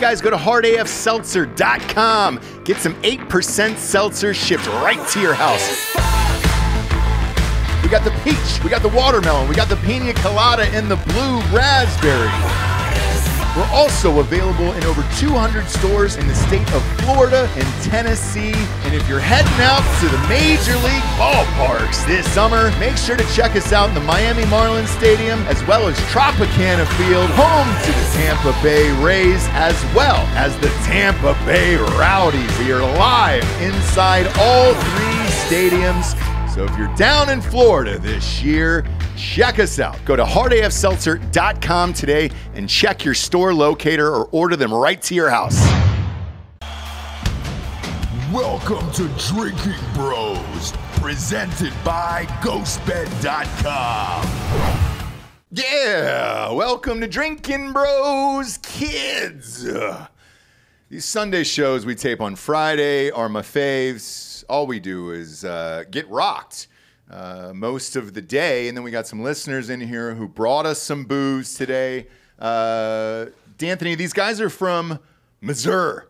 guys, go to hardafseltzer.com. Get some 8% seltzer shipped right to your house. We got the peach, we got the watermelon, we got the pina colada, and the blue raspberry. We're also available in over 200 stores in the state of Florida and Tennessee. And if you're heading out to the Major League ballparks this summer, make sure to check us out in the Miami Marlins Stadium, as well as Tropicana Field, home to the Tampa Bay Rays, as well as the Tampa Bay Rowdies. We are live inside all three stadiums. So if you're down in Florida this year, check us out. Go to hardafseltzer.com today and check your store locator or order them right to your house. Welcome to Drinking Bros, presented by GhostBed.com. Yeah, welcome to Drinkin' Bros, kids. These Sunday shows we tape on Friday are my faves. All we do is get rocked most of the day, and then we got some listeners in here who brought us some booze today. D'Anthony, these guys are from Missouri,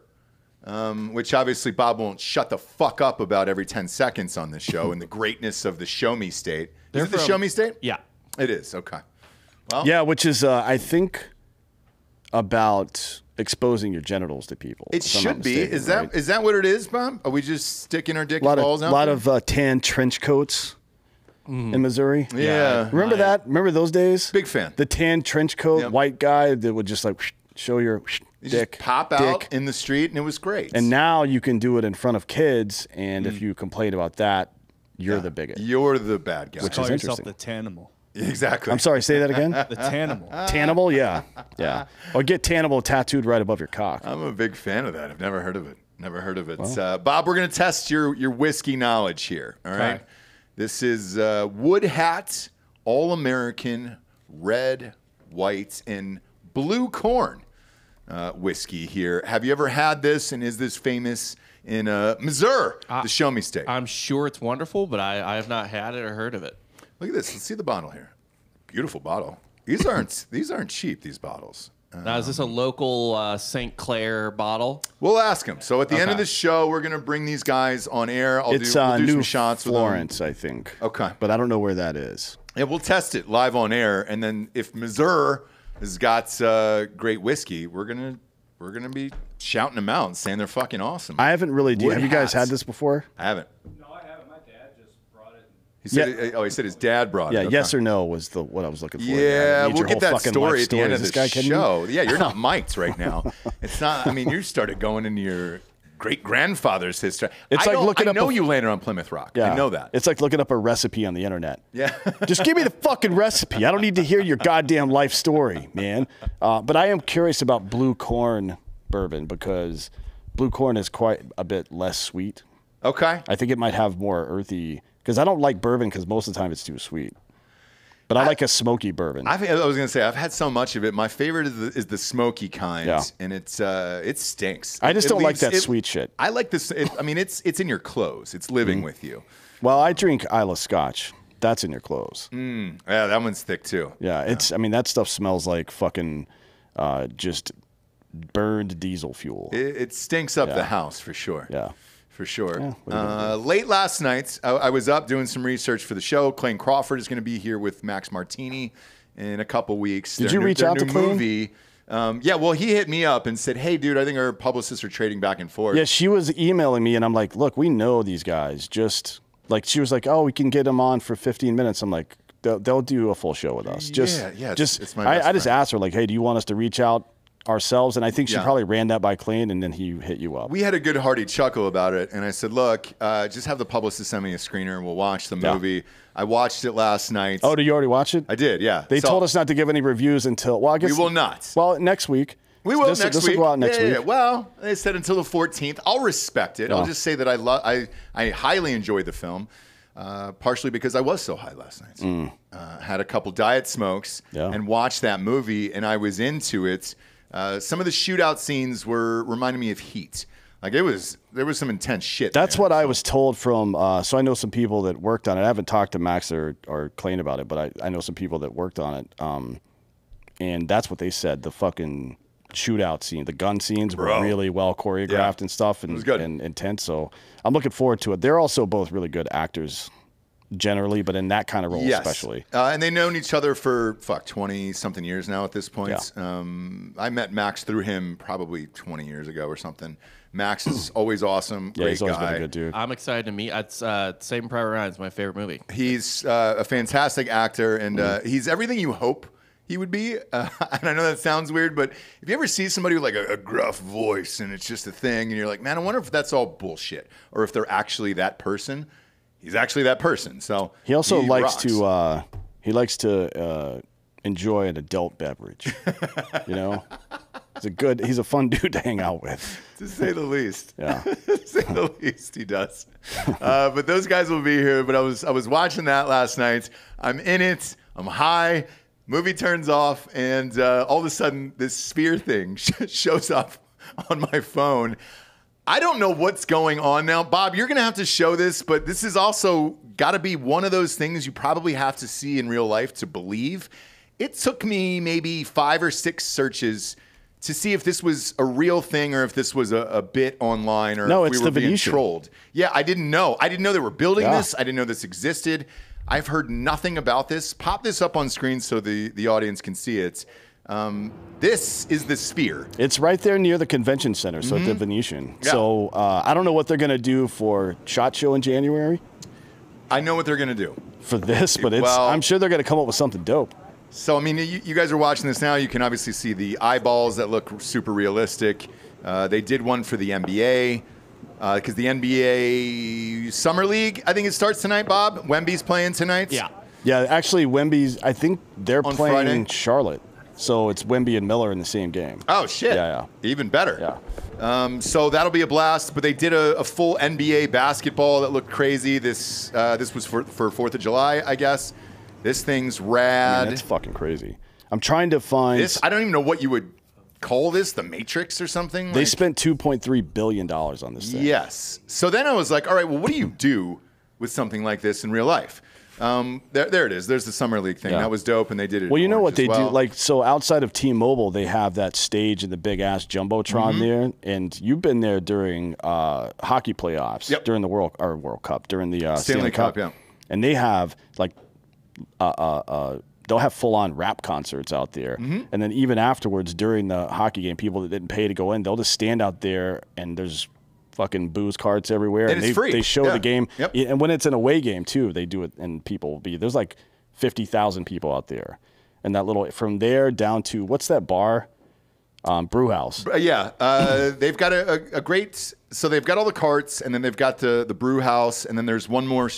which obviously Bob won't shut the fuck up about every 10 seconds on this show and the greatness of the Show Me State. Is it the Show Me State? Yeah. It is, okay. Well, yeah, which is, I think, about exposing your genitals to people. It should be. Is that what it is, Bob? Are we just sticking our dick and balls out? A lot of tan trench coats in Missouri. Yeah. Remember that? Remember those days? Big fan. The tan trench coat, white guy that would just like show your you dick. Just pop out in the street, and it was great. And now you can do it in front of kids, and if you complain about that, you're the bigot. You're the bad guy. Which is yourself the tanimal. Exactly. I'm sorry, say that again? The tanimal. Tanimal? Yeah. Yeah. Or get tanimal tattooed right above your cock. I'm a big fan of that. I've never heard of it. Never heard of it. Well, Bob, we're going to test your whiskey knowledge here. All right. Okay. This is Wood Hat All-American Red, White, and Blue Corn whiskey here. Have you ever had this, and is this famous in Missouri, the Show Me State? I'm sure it's wonderful, but I have not had it or heard of it. Look at this. Let's see the bottle here. Beautiful bottle. These aren't cheap, these bottles. Now, is this a local St. Clair bottle? We'll ask them. So at the end of the show, we're going to bring these guys on air. We'll do New some shots Florence, with them. I think. Okay. But I don't know where that is. Yeah, we'll test it live on air. And then if Missouri has got great whiskey, we're gonna be shouting them out and saying they're fucking awesome. I haven't really. Have you guys had this before? I haven't. No, I haven't. My dad just brought it. He said, he said his dad brought it. Yeah, yes or no was what I was looking for. Yeah, we'll get that story at the end of the show. Yeah, you're not mic'd right now. It's not. I mean, you started going into your great-grandfather's history. It's like looking up. I know you landed on Plymouth Rock. Yeah, I know that. It's like looking up a recipe on the internet. Yeah. Just give me the fucking recipe. I don't need to hear your goddamn life story, man. But I am curious about Blue Corn bourbon because Blue Corn is quite a bit less sweet. Okay. I think it might have more earthy. Because I don't like bourbon because most of the time it's too sweet. But I like a smoky bourbon. I was going to say, I've had so much of it. My favorite is the smoky kind, and it stinks. I just don't like that sweet shit. I like this. I mean, it's in your clothes. It's living with you. Well, I drink Isla Scotch. That's in your clothes. Yeah, that one's thick too. Yeah, I mean, that stuff smells like fucking just burned diesel fuel. It stinks up the house for sure. Yeah. For sure. Late last night, I was up doing some research for the show. Clayne Crawford is going to be here with Max Martini in a couple weeks. Did you reach out to Clayne? Movie. Yeah, well, he hit me up and said, hey, dude, I think our publicists are trading back and forth. Yeah, she was emailing me, and I'm like, look, we know these guys. Just, like, she was like, oh, we can get them on for 15 minutes. I'm like, they'll do a full show with us. Yeah, it's my best I just friend. asked her, like, hey, do you want us to reach out ourselves? And I think she probably ran that by Clayne, and then he hit you up. We had a good hearty chuckle about it, and I said, look, just have the publicist send me a screener, and we'll watch the movie. I watched it last night. Oh, did you already watch it? I did, yeah. They told us not to give any reviews until, well, I guess. We will not. Well, next week. We will next week. This will go out next week. Yeah. Well, they said until the 14th. I'll respect it. I'll just say that I highly enjoyed the film, partially because I was so high last night. Had a couple diet smokes and watched that movie, and I was into it. Some of the shootout scenes reminding me of Heat. Like there was some intense shit. That's what I was told from. So I know some people that worked on it. I haven't talked to Max or Clayne about it, but I know some people that worked on it. And that's what they said. The fucking shootout scene. The gun scenes were really well choreographed and stuff, and it was good. and intense. So I'm looking forward to it. They're also both really good actors generally, but in that kind of role especially. And they've known each other for 20-something years now at this point. Yeah. I met Max through him probably 20 years ago or something. Max is always awesome. Yeah, Great he's always guy. been a good dude. I'm excited to meet. It's Saving Private Ryan's my favorite movie. He's a fantastic actor, and he's everything you hope he would be. And I know that sounds weird, but if you ever see somebody with like a gruff voice and it's just a thing, and you're like, man, I wonder if that's all bullshit, or if they're actually that person. He's actually that person. So He also likes rocks. to enjoy an adult beverage. You know, he's a fun dude to hang out with. To say the least. Yeah. To say the least, he does. But those guys will be here. But I was watching that last night. I'm in it. I'm high. Movie turns off, and all of a sudden, this sphere thing shows up on my phone. I don't know what's going on now. Bob, you're going to have to show this, but this is also got to be one of those things you probably have to see in real life to believe. It took me maybe 5 or 6 searches to see if this was a real thing or if this was a bit online or No, if it's we were the being Venetian. trolled. Yeah, I didn't know. I didn't know they were building Yeah. this. I didn't know this existed. I've heard nothing about this. Pop this up on screen so the audience can see it. This is the sphere. It's right there near the convention center, so at the Venetian. Yeah. So I don't know what they're going to do for SHOT Show in January I know what they're going to do. for this, but Well- I'm sure they're going to come up with something dope. So, I mean, you guys are watching this now. You can obviously see the eyeballs that look super realistic. They did one for the NBA because the NBA Summer League, I think it starts tonight, Bob. Wemby's playing tonight. Yeah. Yeah, actually, Wemby's, I think they're On playing Friday? Charlotte. So it's Wemby and Miller in the same game. Oh, shit. Yeah. Even better. Yeah. So that'll be a blast. But they did a full NBA basketball that looked crazy. This was for 4th of July, I guess. This thing's rad. It's fucking crazy. I'm trying to find. This, I don't even know what you would call this, the Matrix or something. They Like- spent $2.3 billion on this thing. Yes. So then I was like, all right, well, what do you do with something like this in real life? There it is. There's the Summer League thing. Yeah. That was dope, and they did it. Well, you know what orange they as well. do? Like, so outside of T-Mobile, they have that stage in the big-ass Jumbotron there, and you've been there during hockey playoffs, Yep. during the World Cup, during the Stanley Cup, yeah. And they have, like, they'll have full-on rap concerts out there. Mm-hmm. And then even afterwards, during the hockey game, people that didn't pay to go in, they'll just stand out there, and there's fucking booze carts everywhere. And it's they, free. They show Yeah. the game. Yep. Yeah, and when it's an away game, too, they do it, and people will be, there's like 50,000 people out there. And that little, from there down to, what's that bar? Brew House. They've got a great. So they've got all the carts, and then they've got the brew house, and then there's one more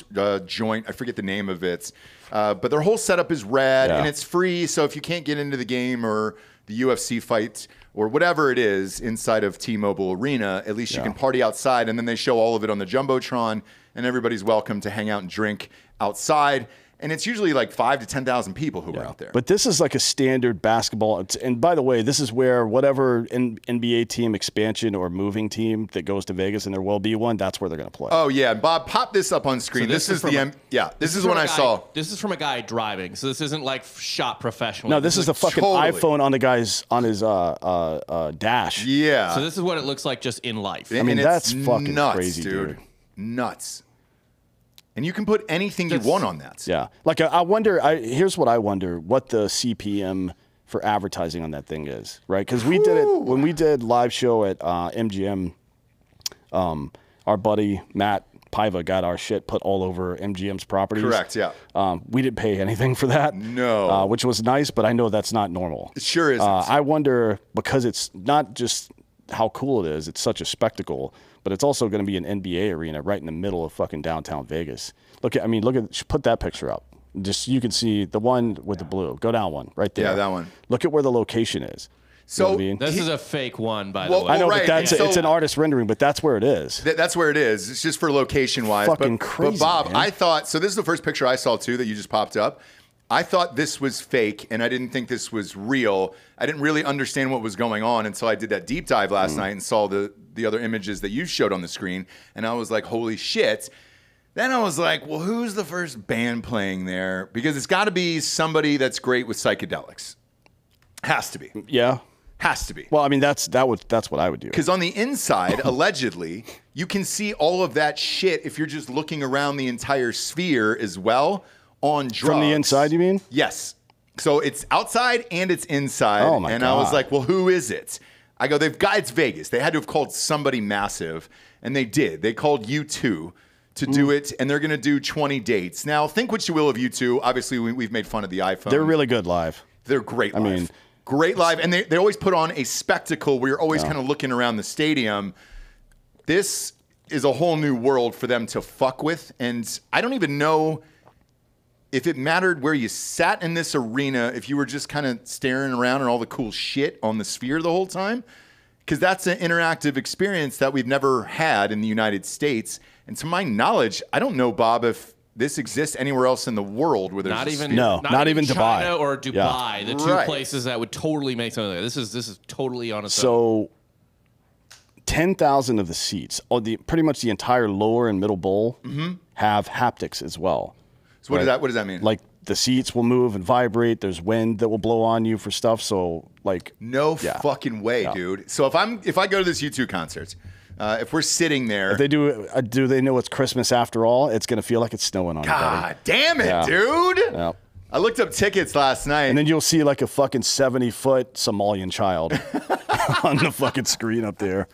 joint. I forget the name of it, but their whole setup is rad, Yeah. and it's free. So if you can't get into the game or the UFC fight or whatever it is inside of T-Mobile Arena, at least you can party outside. And then they show all of it on the Jumbotron, and everybody's welcome to hang out and drink outside. And it's usually like 5,000 to 10,000 people who are out there. But this is like a standard basketball. And by the way, this is where whatever NBA team expansion or moving team that goes to Vegas, and there will be one, that's where they're going to play. Oh yeah, Bob, pop this up on screen. So this is from the a- This is from when a I guy- saw. This is from a guy driving, so this isn't like shot professionally. No, this is the fucking totally. iPhone on the guy's, on his dash. Yeah. So this is what it looks like just in life. I mean, And that's it's fucking nuts, crazy, dude. Nuts. And you can put anything you want on that. Yeah. Like, I wonder, here's what I wonder, what the CPM for advertising on that thing is, right? Because we did it, when we did live show at MGM, our buddy Matt Paiva got our shit put all over MGM's properties. Correct, yeah. We didn't pay anything for that. No. Which was nice, but I know that's not normal. It sure isn't. I wonder, because it's not just how cool it is, it's such a spectacle, but it's also going to be an NBA arena right in the middle of fucking downtown Vegas. Look at, put that picture up. Just, you can see the one with the blue. Go down one, right there. Yeah, that one. Look at where the location is. You know So what I mean? This is a fake one, by Well, the way. I know, right, but that's and so- it's an artist rendering, but that's where it is. That's where it is. It's just for location wise. Fucking But crazy, Bob, man. I thought, so this is the first picture I saw too that you just popped up. I thought this was fake and I didn't think this was real. I didn't really understand what was going on until I did that deep dive last night and saw the other images that you showed on the screen. And I was like, holy shit. Then I was like, well, who's the first band playing there? Because it's got to be somebody that's great with psychedelics. Has to be. Yeah. Has to be. Well, I mean, that's what I would do. Because on the inside, allegedly, you can see all of that shit if you're just looking around the entire sphere as well on drugs. From the inside, you mean? Yes. So it's outside and it's inside. Oh my and God. I was like, well, who is it? I go, it's Vegas. They had to have called somebody massive, and they did. They called U2 to do it, and they're going to do 20 dates. Now, think what you will of U2. Obviously, we've made fun of the iPhone. They're really good live. They're great live. I mean, great live. And they always put on a spectacle where you're always kind of looking around the stadium. This is a whole new world for them to fuck with. And I don't even know if it mattered where you sat in this arena, if you were just kind of staring around at all the cool shit on the sphere the whole time. Because that's an interactive experience that we've never had in the United States. And to my knowledge, I don't know, Bob, if this exists anywhere else in the world where there's Not a even sphere. not even China Dubai. or Dubai, Yeah. the two Right. places that would totally make something like this. This is totally on its own. So 10,000 of the seats, pretty much the entire lower and middle bowl, have haptics as well. So what does that mean? Like the seats will move and vibrate. There's wind that will blow on you for stuff. So like, No Yeah. fucking way, dude. So if I go to this U2 concert, if we're sitting there, if they do they know it's Christmas after all? It's gonna feel like it's snowing on you, buddy. God damn it, Yeah. dude. Yeah. I looked up tickets last night. And then you'll see like a fucking 70-foot Somalian child on the fucking screen up there.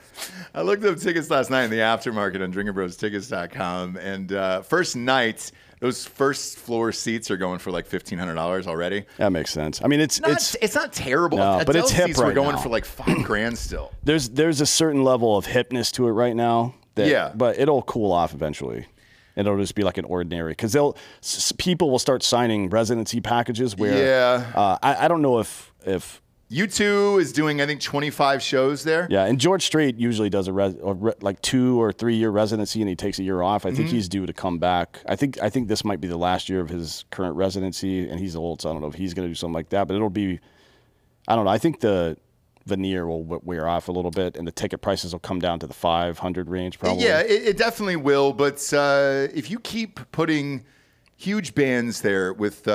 I looked up tickets last night in the aftermarket on drinkinbrostickets.com, and first night, those first floor seats are going for like $1,500 already. That makes sense. I mean, it's not terrible. No, but it's Adele hip seats were right going now. for like $5,000 still. there's a certain level of hipness to it right now. Yeah. But it'll cool off eventually. It'll just be like an ordinary, because people will start signing residency packages where Yeah. I don't know if U2 is doing, I think, 25 shows there. yeah, and George Strait usually does like 2 or 3 year residency, and he takes a year off. I think he's due to come back. I think this might be the last year of his current residency, and he's old, so I don't know if he's going to do something like that. But it'll be, I don't know. I think the veneer will wear off a little bit, and the ticket prices will come down to the 500 range probably. Yeah, it definitely will. But if you keep putting huge bands there with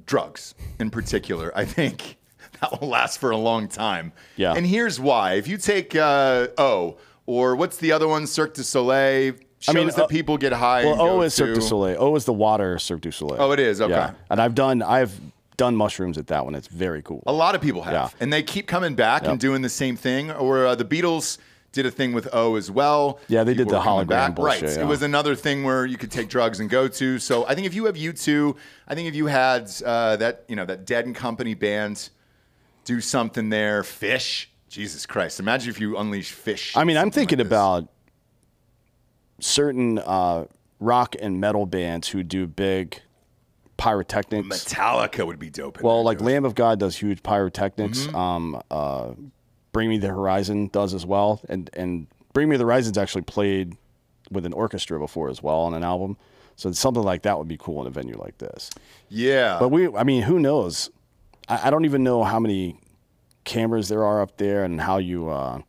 drugs in particular, I think that will last for a long time. Yeah. And here's why. If you take O, or what's the other one, Cirque du Soleil, shows that people get high and Well, go O is Cirque du to. Soleil. O is the water Cirque du Soleil. Oh, it is? Okay. Yeah. And I've done mushrooms at that one. It's very cool. A lot of people have. Yeah. And they keep coming back and Yep. doing the same thing. Or the Beatles did a thing with O as well. Yeah, they did People the were coming hologram back. bullshit, Right. yeah. It was another thing where you could take drugs and go to. So I think if you have U2, I think if you had that Dead and Company band do something there, Fish, Jesus Christ. Imagine if you unleash Fish. I mean, I'm something thinking like this. about certain rock and metal bands who do big pyrotechnics. Metallica would be dope. Well, like Lamb of God does huge pyrotechnics. Bring Me the Horizon does as well, and Bring Me the Horizon's actually played with an orchestra before as well on an album. So something like that would be cool in a venue like this. Yeah. But I mean, who knows? I don't even know how many cameras there are up there and how you. I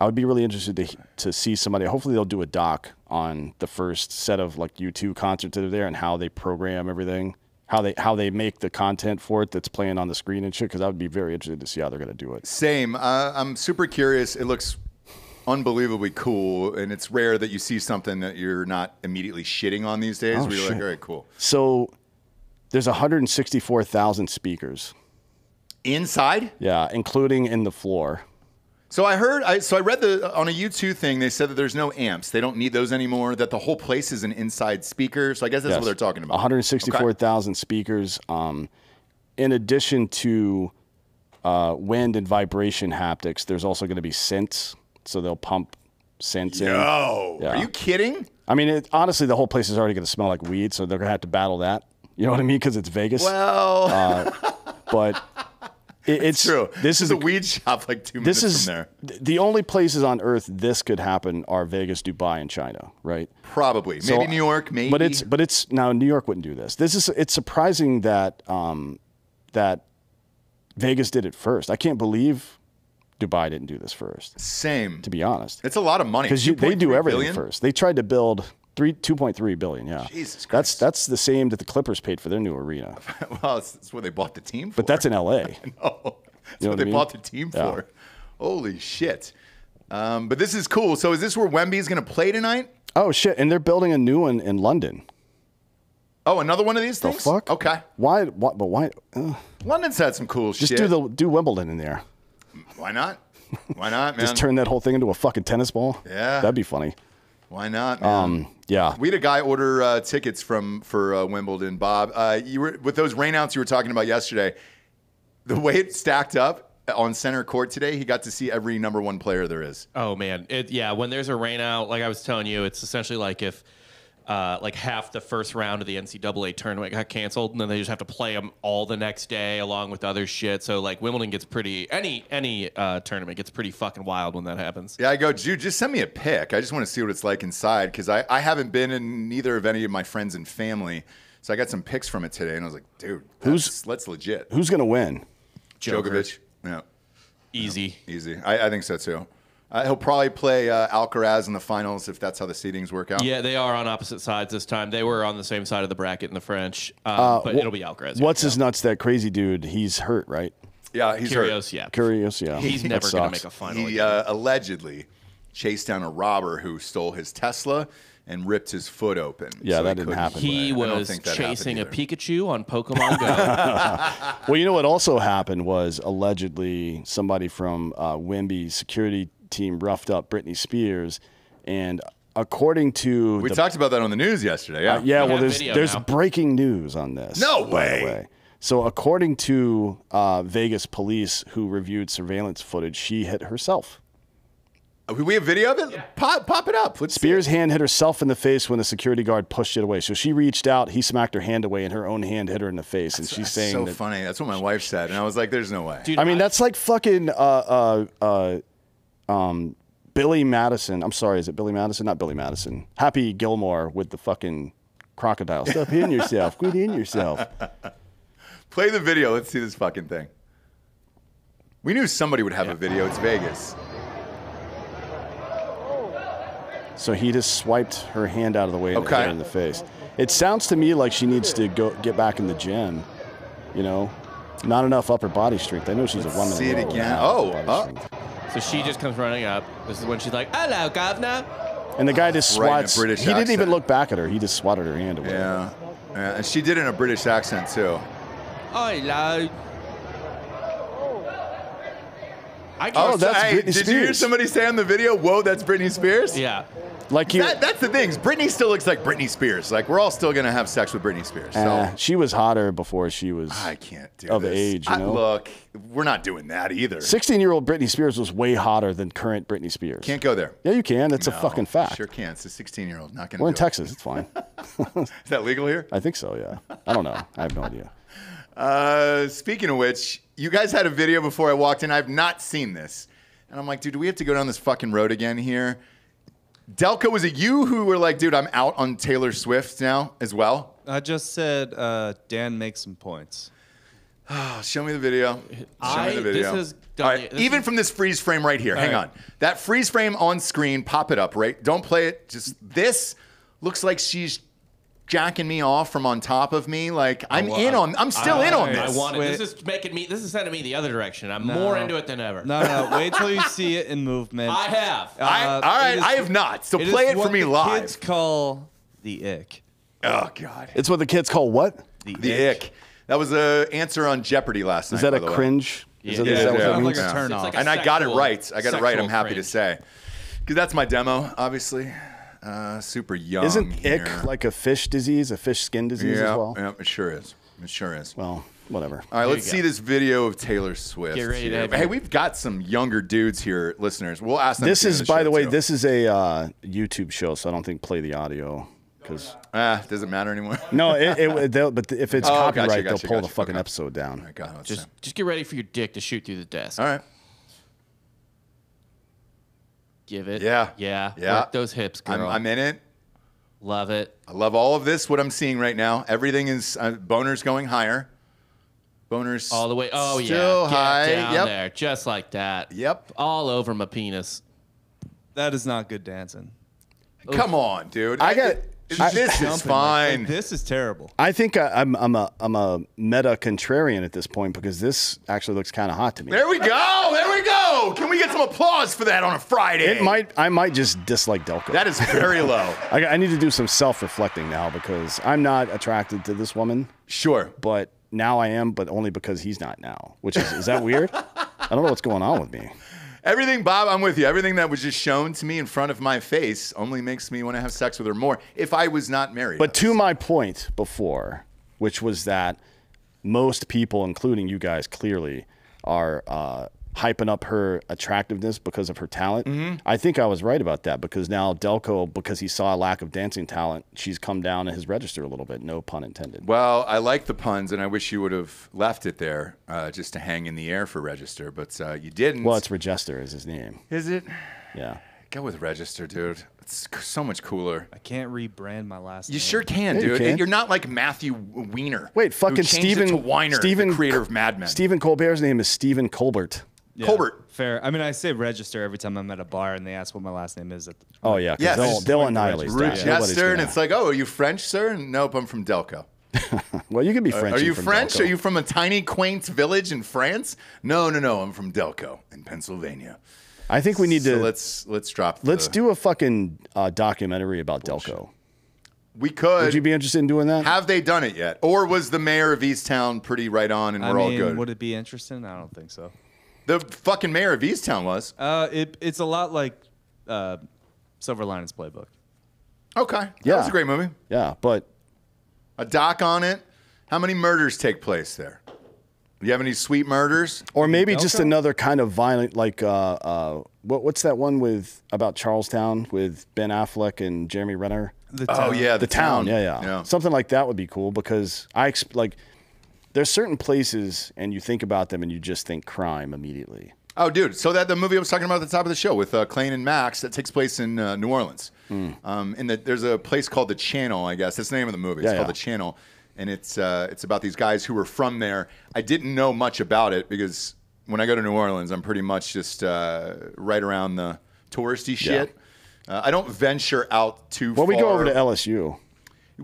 would be really interested to see somebody. Hopefully, they'll do a doc on the first set of like U2 concerts that are there and how they program everything, how they make the content for it that's playing on the screen and shit. Because I would be very interested to see how they're going to do it. Same. I'm super curious. It looks unbelievably cool, and it's rare that you see something that you're not immediately shitting on these days. Oh, Where you're like, shit. all right, cool. So there's 164,000 speakers. Inside? Yeah, including in the floor. So I heard, I read on a U2 thing, they said that there's no amps. They don't need those anymore, that the whole place is an inside speaker. So I guess that's what they're talking about. 164,000 speakers. In addition to wind and vibration haptics, there's also going to be synths. So they'll pump synths in. Yo, Yeah. are you kidding? I mean, honestly, the whole place is already going to smell like weed, so they're going to have to battle that. You know what I mean? Because it's Vegas. Well, But it's true. This is a weed shop like 2 minutes This is from there. the only places on earth this could happen are Vegas, Dubai, and China, right? Probably. So- Maybe New York, maybe. But it's now New York wouldn't do this. It's surprising that that Vegas did it first. I can't believe Dubai didn't do this first. Same. To be honest, It's a lot of money. because they do 2.3 everything billion? first. They tried to build 2.3 billion. Yeah, Jesus Christ. That's the same that the Clippers paid for their new arena. Well, that's what they bought the team for. But that's in L.A. No. That's what they bought the team for. Holy shit. But this is cool. So is this where Wemby's going to play tonight? Oh, shit. And they're building a new one in London. Oh, another one of these things? The fuck? Okay. Why? But why? London's had some cool shit. Just do Wimbledon in there. Why not? Why not, man? Just turn that whole thing into a fucking tennis ball. Yeah. That'd be funny. Why not, man? Yeah. We had a guy order tickets for Wimbledon, Bob. You were with those rainouts you were talking about yesterday. The way it stacked up on center court today, he got to see every #1 player there is. Oh man, when there's a rain out, like I was telling you, it's essentially like if like half the first round of the NCAA tournament got canceled, and then they just have to play them all the next day along with other shit. So like Wimbledon gets pretty any tournament gets pretty fucking wild when that happens. Yeah, I go, Jude, just send me a pic. I just want to see what it's like inside because I haven't been in neither of any of my friends and family. So I got some pics from it today, and I was like, dude, that's legit. Who's gonna win? Djokovic. Yeah. Easy. I think so too. He'll probably play Alcaraz in the finals if that's how the seedings work out. Yeah, they are on opposite sides this time. They were on the same side of the bracket in the French, but it'll be Alcaraz. What's his nuts? That crazy dude. He's hurt, right? Yeah, he's Kyrgios, hurt. yeah. Kyrgios, yeah. He's never going to make a final. He allegedly chased down a robber who stole his Tesla and ripped his foot open. Yeah, so that didn't happen. He was chasing a Pikachu on Pokemon Go. Well, you know what also happened was allegedly somebody from Wemby's security team roughed up Britney Spears, and according to we talked about that on the news yesterday. Yeah, well, there's breaking news on this. No by the way. So according to Vegas police who reviewed surveillance footage, she hit herself. We have video of it? Yeah. Pop it up. Spears' hand hit herself in the face when the security guard pushed it away. So she reached out, he smacked her hand away, and her own hand hit her in the face. And she's saying so funny. That's what my wife said, and I was like, "There's no way." Dude, I mean, that's like fucking Billy Madison. I'm sorry, is it Billy Madison? Not Billy Madison. Happy Gilmore with the fucking crocodile. Stop hitting yourself. Quit hitting yourself. Play the video. Let's see this fucking thing. We knew somebody would have a video. It's Vegas. So he just swiped her hand out of the way and hit her in the face. It sounds to me like she needs to get back in the gym. You know, not enough upper body strength. I know she's a woman. See it again. So she just comes running up. This is when she's like, "Hello, governor." And the guy just swats. Right in a British he didn't accent. even look back at her. He just swatted her hand away. Yeah, and she did it in a British accent too. Hello. That's Britney Spears. Did you hear somebody say on the video, "Whoa, that's Britney Spears"? Yeah. Like you. That's the thing. Britney still looks like Britney Spears. Like we're all still gonna have sex with Britney Spears. So She was hotter before she was. I can't do of this. age. You know? Look, we're not doing that either. 16-year-old Britney Spears was way hotter than current Britney Spears. Can't go there. Yeah, you can. That's a fucking fact. Sure can. It's a 16-year-old. Not gonna. We're in Texas. It's fine. Is that legal here? I think so. Yeah. I don't know. I have no idea. Speaking of which, you guys had a video before I walked in. I've not seen this. And I'm like, dude, do we have to go down this fucking road again here? Delco, was it you who were like, dude, I'm out on Taylor Swift now as well? I just said Dan makes some points. Oh, show me the video. Show me the video. This is All right, even from this freeze frame right here. Hang on. That freeze frame on screen, pop it up, right? Don't play it. Just this looks like she's jacking me off from on top of me. Like I'm still in on this. I want it. This is sending me the other direction. I'm more into it than ever. No. Wait till you see it in movement. I have. All right, I have not. So play it for me live. Kids call the ick. Oh God. It's what the kids call what? The ick. That was an answer on Jeopardy last night. Is that by a the way. cringe? Is that what Sounds that like means? a turn off. Like a And I got it right. I'm happy to cringe. say. Because that's my demo, obviously. Super young. Isn't here. ick like a fish disease, a fish skin disease as well? Yeah, it sure is. It sure is. Well, whatever. All right, let's see this video of Taylor Swift. Get ready to here. have Hey, your- we've got some younger dudes here, listeners. We'll ask them. This at is, end of by the show, way, too. this is a YouTube show, so I don't think play the audio. Because doesn't matter anymore. no, but if it's Oh, gotcha, copyright, gotcha, they'll pull the gotcha. fucking Okay. episode down. All right, go ahead, Just get ready for your dick to shoot through the desk. all right. Give it. Yeah. Yeah. Yeah. Work those hips, girl. I'm in it. Love it. I love all of this. What I'm seeing right now, everything is boners going higher. Boners All the way. Oh, still yeah. high. Get down Yep. there. Just like that. Yep. All over my penis. That is not good dancing. Come on, dude. This is fine. Like, this is terrible. I think I'm a meta contrarian at this point because this actually looks kind of hot to me. There we go. There we go. Can we get some applause for that on a Friday? I might just dislike Delco. That is very low. I need to do some self-reflecting now because I'm not attracted to this woman. Sure. But now I am, but only because he's not now. Which is that weird? I don't know what's going on with me. Everything, Bob, I'm with you. Everything that was just shown to me in front of my face only makes me want to have sex with her more if I was not married. But to my point before, which was that most people, including you guys, clearly are hyping up her attractiveness because of her talent. I think I was right about that because now Delco, because he saw a lack of dancing talent, she's come down in his register a little bit. No pun intended. Well, I like the puns, and I wish you would have left it there just to hang in the air for register, but you didn't. Well, it's Register is his name. Is it? Yeah. Go with register, dude. It's so much cooler. I can't rebrand my last name. You sure can, Yeah, you dude. can. And you're not like Matthew Weiner. Wait, fucking who changed it to Weiner, the creator of Mad Men. Stephen Colbert's name is Stephen Colbert. Yeah, Colbert. Fair. I mean, I say register every time I'm at a bar and they ask what my last name is. Oh, yeah. 'Cause Yes. they'll annihilate that. Nobody's Rochester, and gonna- it's like, oh, are you French, sir? And nope, I'm from Delco. Well, you can be French. Are you from French? Delco. Are you from a tiny, quaint village in France? No. I'm from Delco in Pennsylvania. I think we need So to. let's drop. Let's do a fucking documentary about Delco. We could. Would you be interested in doing that? Have they done it yet? Or was the mayor of Easttown pretty right on and we're all good? Would it be interesting? I don't think so. The fucking mayor of Easttown was. It's a lot like Silver Linings Playbook. Okay. Yeah. That was a great movie. Yeah, but A doc on it. How many murders take place there? Do you have any sweet murders? or maybe just Delco? another kind of violent, like what's that one with about Charlestown with Ben Affleck and Jeremy Renner? Oh yeah, The town. Yeah. Something like that would be cool because there's certain places and you think about them and you just think crime immediately. Oh, dude. So that the movie I was talking about at the top of the show with Clayne and Max that takes place in New Orleans. There's a place called the Channel, I guess. That's the name of the movie. It's called the Channel, and it's about these guys who were from there. I didn't know much about it because when I go to New Orleans, I'm pretty much just right around the touristy shit. I don't venture out too far. Well, we go over to LSU.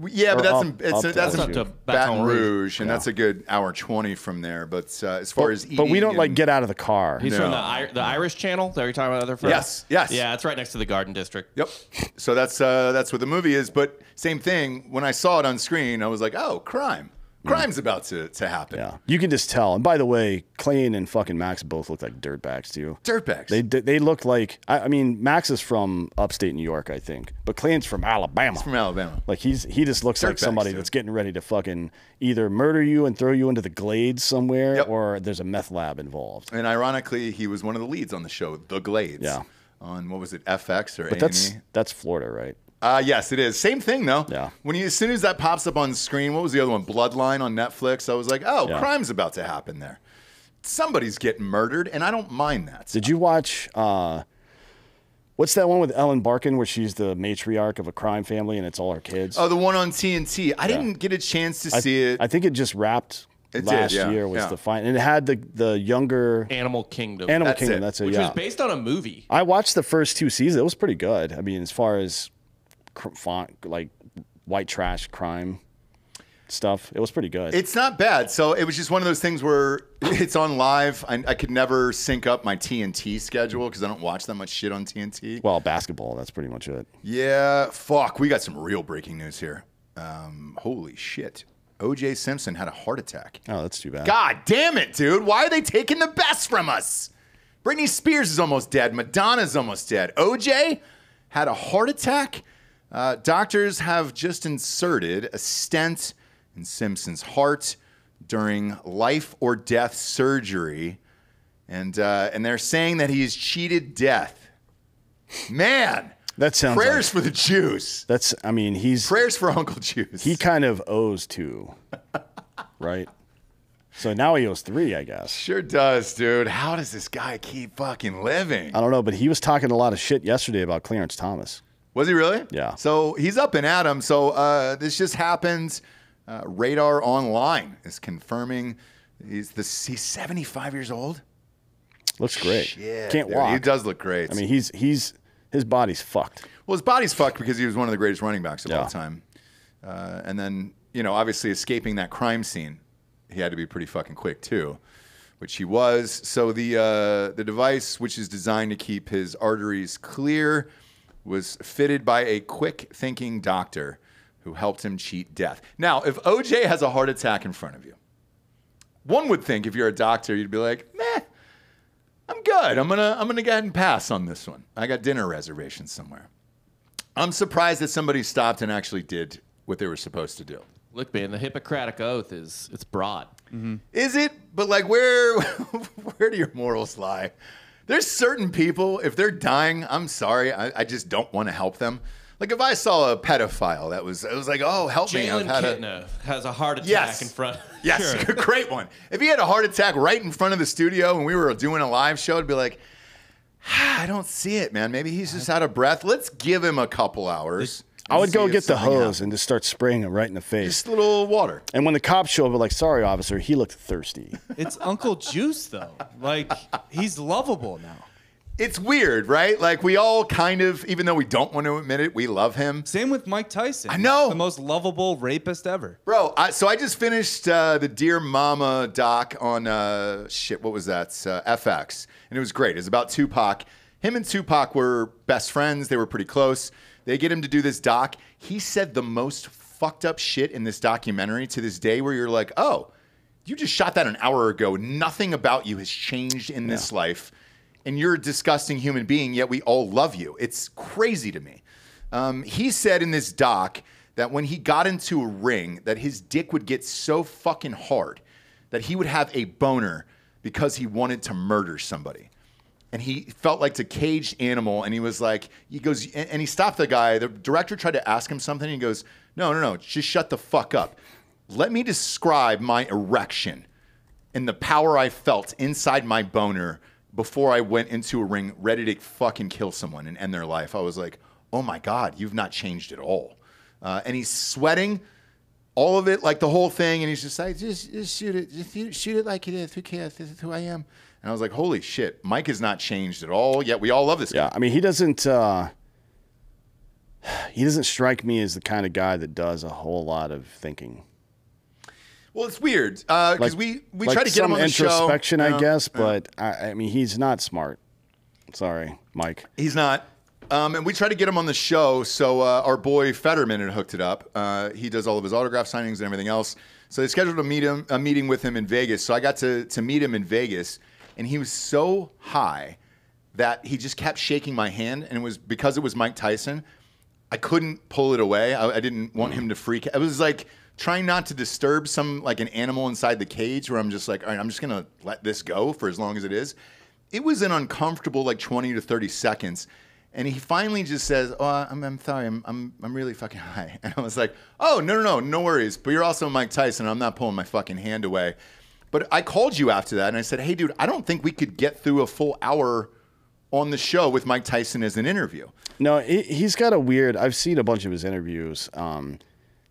Yeah, but Or that's up that's to in LSU. Baton Rouge, and that's a good hour 20 from there. But as far as eating, But we don't like and- get out of the car. He's from the Irish Channel. Is that what you're talking about? They're from? Yes. Yeah, it's right next to the Garden District. Yep. So that's what the movie is. But same thing. When I saw it on screen, I was like, oh, crime. Crime's about to happen. Yeah, you can just tell. And by the way, Clayne and fucking Max both look like dirtbags too. Dirtbags. They look like I mean Max is from upstate New York, I think, but Clayne's from Alabama. He's from Alabama. Like he just looks like Dirtbags, somebody dude. that's getting ready to fucking either murder you and throw you into the Glades somewhere, Yep. or there's a meth lab involved. And ironically, he was one of the leads on the show, The Glades. Yeah. On what was it, FX or But A&E? that's Florida, right? Yes, it is. Same thing though. Yeah. As soon as that pops up on screen, what was the other one? Bloodline on Netflix. I was like, oh, Yeah. crime's about to happen there. Somebody's getting murdered, and I don't mind that. Did you watch? What's that one with Ellen Barkin where she's the matriarch of a crime family and it's all her kids? Oh, the one on TNT. I didn't get a chance to see it. I think it just wrapped It last did, yeah, year was yeah. the final, and it had the younger Animal Kingdom. Animal That's Kingdom. it. That's it. which Yeah, was based on a movie. I watched the first 2 seasons. It was pretty good. I mean, as far as like white trash crime stuff, it was pretty good. It's not bad. So it was just one of those things where it's on live. I could never sync up my TNT schedule because I don't watch that much shit on TNT. well, basketball. That's pretty much it. Yeah, fuck. We got some real breaking news here. Holy shit. O.J. Simpson had a heart attack. Oh, that's too bad. God damn it, dude. Why are they taking the best from us? Britney Spears is almost dead. Madonna's almost dead. O.J. had a heart attack. Doctors have just inserted a stent in Simpson's heart during life or death surgery. And they're saying that he has cheated death. Man. That sounds Prayers like, for the Jews. that's. I mean, Prayers for Uncle Juice. he kind of owes 2, right? So now he owes 3, I guess. Sure does, dude. How does this guy keep fucking living? I don't know, but he was talking a lot of shit yesterday about Clarence Thomas. Was he really? Yeah. So he's up and at him. So this just happened. Radar Online is confirming he's 75 years old. Looks great. Shit, Can't dude. walk. He does look great. I mean, he's his body's fucked. Well, his body's fucked because he was one of the greatest running backs of all Yeah. time. And then, you know, obviously escaping that crime scene, he had to be pretty fucking quick too, which he was. So the device, which is designed to keep his arteries clear, was fitted by a quick-thinking doctor who helped him cheat death. Now, if OJ has a heart attack in front of you, one would think if you're a doctor, you'd be like, meh, I'm good. I'm gonna go ahead and pass on this one. I got dinner reservations somewhere. I'm surprised that somebody stopped and actually did what they were supposed to do. Look, man, the Hippocratic Oath it's broad. Is it? But like, where do your morals lie? There's certain people, if they're dying, I'm sorry, I just don't want to help them. Like if I saw a pedophile, it was like, oh, help me. Jalen Kitna has a heart attack Yes. in front. Yes, Sure. great one. If he had a heart attack right in front of the studio and we were doing a live show, it'd be like, I don't see it, man. Maybe he's just out of breath. Let's give him a couple hours. I would and go see if get the something hose happens. and just start spraying him right in the face. Just a little water. And when the cops show up, they're like, sorry, officer, he looked thirsty. It's Uncle Juice, though. Like, he's lovable now. It's weird, right? Like we all kind of, even though we don't want to admit it, we love him. Same with Mike Tyson. I know. The most lovable rapist ever. Bro, so I just finished the Dear Mama doc on, what was that? FX. And it was great. It was about Tupac. Him and Tupac were best friends. They were pretty close. They get him to do this doc. He said the most fucked up shit in this documentary to this day where you're like, oh, you just shot that an hour ago. Nothing about you has changed in this life. And you're a disgusting human being, yet we all love you. It's crazy to me. He said in this doc that when he got into a ring, that his dick would get so fucking hard that he would have a boner because he wanted to murder somebody. And he felt like a caged animal, and he was like, he goes, and he stopped the guy. The director tried to ask him something, and he goes, no, just shut the fuck up. Let me describe my erection and the power I felt inside my boner before I went into a ring ready to fucking kill someone and end their life. I was like, oh my God, you've not changed at all. And he's sweating, all of it, like the whole thing, and he's just like, just shoot it. Just shoot it like it is. Who cares? This is who I am. And I was like, holy shit, Mike has not changed at all, yet we all love this guy. Yeah, I mean, he doesn't strike me as the kind of guy that does a whole lot of thinking. Well, it's weird, because we like try to get him on the show. some introspection, I guess, but I mean, he's not smart. Sorry, Mike. He's not. And we tried to get him on the show, so our boy Fetterman had hooked it up. He does all of his autograph signings and everything else. So they scheduled a meeting with him in Vegas. So I got to meet him in Vegas, and he was so high that he just kept shaking my hand, and it was because it was Mike Tyson. I couldn't pull it away. I didn't want him to freak. It was like trying not to disturb an animal inside the cage, where I'm just like, all right, I'm just gonna let this go for as long as it is. It was an uncomfortable 20 to 30 seconds. And he finally just says, "Oh, I'm sorry, I'm really fucking high." And I was like, "Oh, no worries. But you're also Mike Tyson. I'm not pulling my fucking hand away." But I called you after that, and I said, "Hey, dude, I don't think we could get through a full hour on the show with Mike Tyson as an interview." No, he's got a weird. I've seen a bunch of his interviews.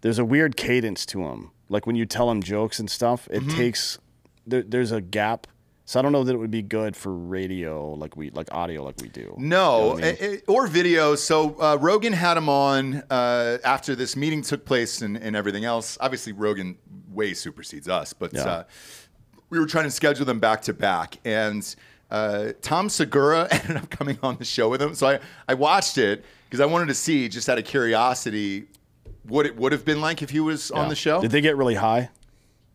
There's a weird cadence to him. Like when you tell him jokes and stuff, it takes. There's a gap. So I don't know that it would be good for radio, like audio, like we do. No, you know what I mean? Or video. So Rogan had him on after this meeting took place and everything else. Obviously, Rogan way supersedes us, but we were trying to schedule them back to back. And Tom Segura ended up coming on the show with him. So I watched it because I wanted to see, just out of curiosity, what it would have been like if he was on the show. Did they get really high?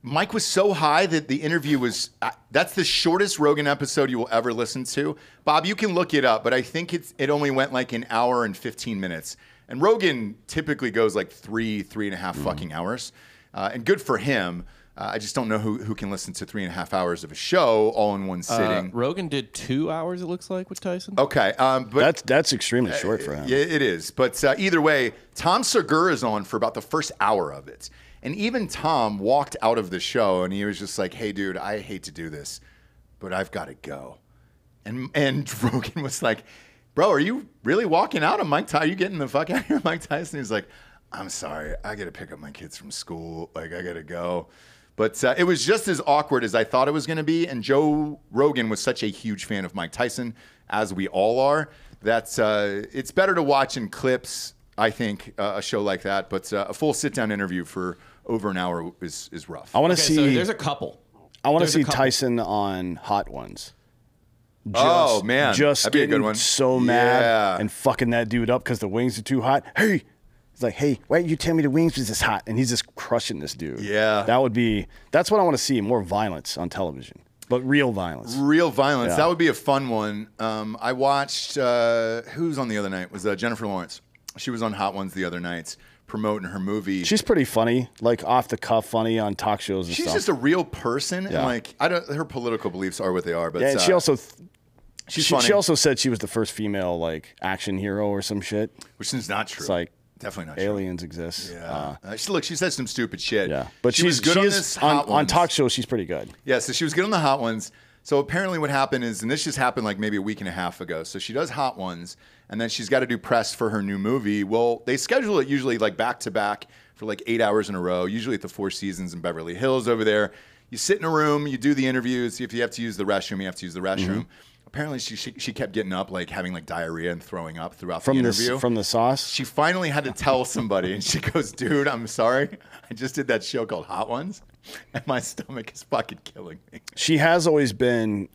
Mike was so high that the interview was, that's the shortest Rogan episode you will ever listen to. Bob, you can look it up, but I think it only went like an hour and 15 minutes. And Rogan typically goes like three and a half fucking hours. And good for him. I just don't know who can listen to 3.5 hours of a show all in one sitting. Rogan did 2 hours, it looks like, with Tyson. Okay. But That's extremely short for him. Yeah, it is. But either way, Tom Segura is on for about the first hour of it. And even Tom walked out of the show and he was just like, "Hey, dude, I hate to do this, but I've got to go." And Rogan was like, "Bro, are you really walking out? Mike Tyson, are you getting the fuck out of here?" Mike Tyson is like, "I'm sorry. I got to pick up my kids from school. Like, I got to go." But it was just as awkward as I thought it was going to be. And Joe Rogan was such a huge fan of Mike Tyson, as we all are, That's it's better to watch in clips, I think, a show like that. But a full sit-down interview for over an hour is rough. I want to Okay, see. so there's a couple. I want to there's a see couple. Tyson on Hot Ones. Oh, man. Just That'd be a getting good one. so mad Yeah. and fucking that dude up because the wings are too hot. Hey, he's like, hey, why didn't you tell me the wings was this hot? And he's just crushing this dude. Yeah. That's what I want to see, more violence on television, but real violence. Real violence. Yeah. That would be a fun one. I watched, who's on the other night? Was Jennifer Lawrence. She was on Hot Ones the other night promoting her movie. She's pretty funny, like off the cuff funny on talk shows and She's stuff. just a real person. Yeah. And like, her political beliefs are what they are. But Yeah, and she also she's funny. she also said she was the first female like action hero or some shit. which is not true. It's like definitely not true. aliens exist. Yeah. She said some stupid shit. Yeah, but she was good on this Hot on Ones. talk shows. She's pretty good. Yeah, so she was good on the Hot Ones. So apparently what happened is, and this just happened like maybe a week and a half ago. So she does Hot Ones, and then she's got to do press for her new movie. Well, they schedule it usually like back to back for like 8 hours in a row, usually at the Four Seasons in Beverly Hills over there. You sit in a room, you do the interviews. If you have to use the restroom, you have to use the restroom. Mm-hmm. Apparently she kept getting up, like having like diarrhea and throwing up throughout From the this interview. from the sauce. She finally had to tell somebody, and she goes, "Dude, I'm sorry. I just did that show called Hot Ones, and my stomach is fucking killing me." She has always been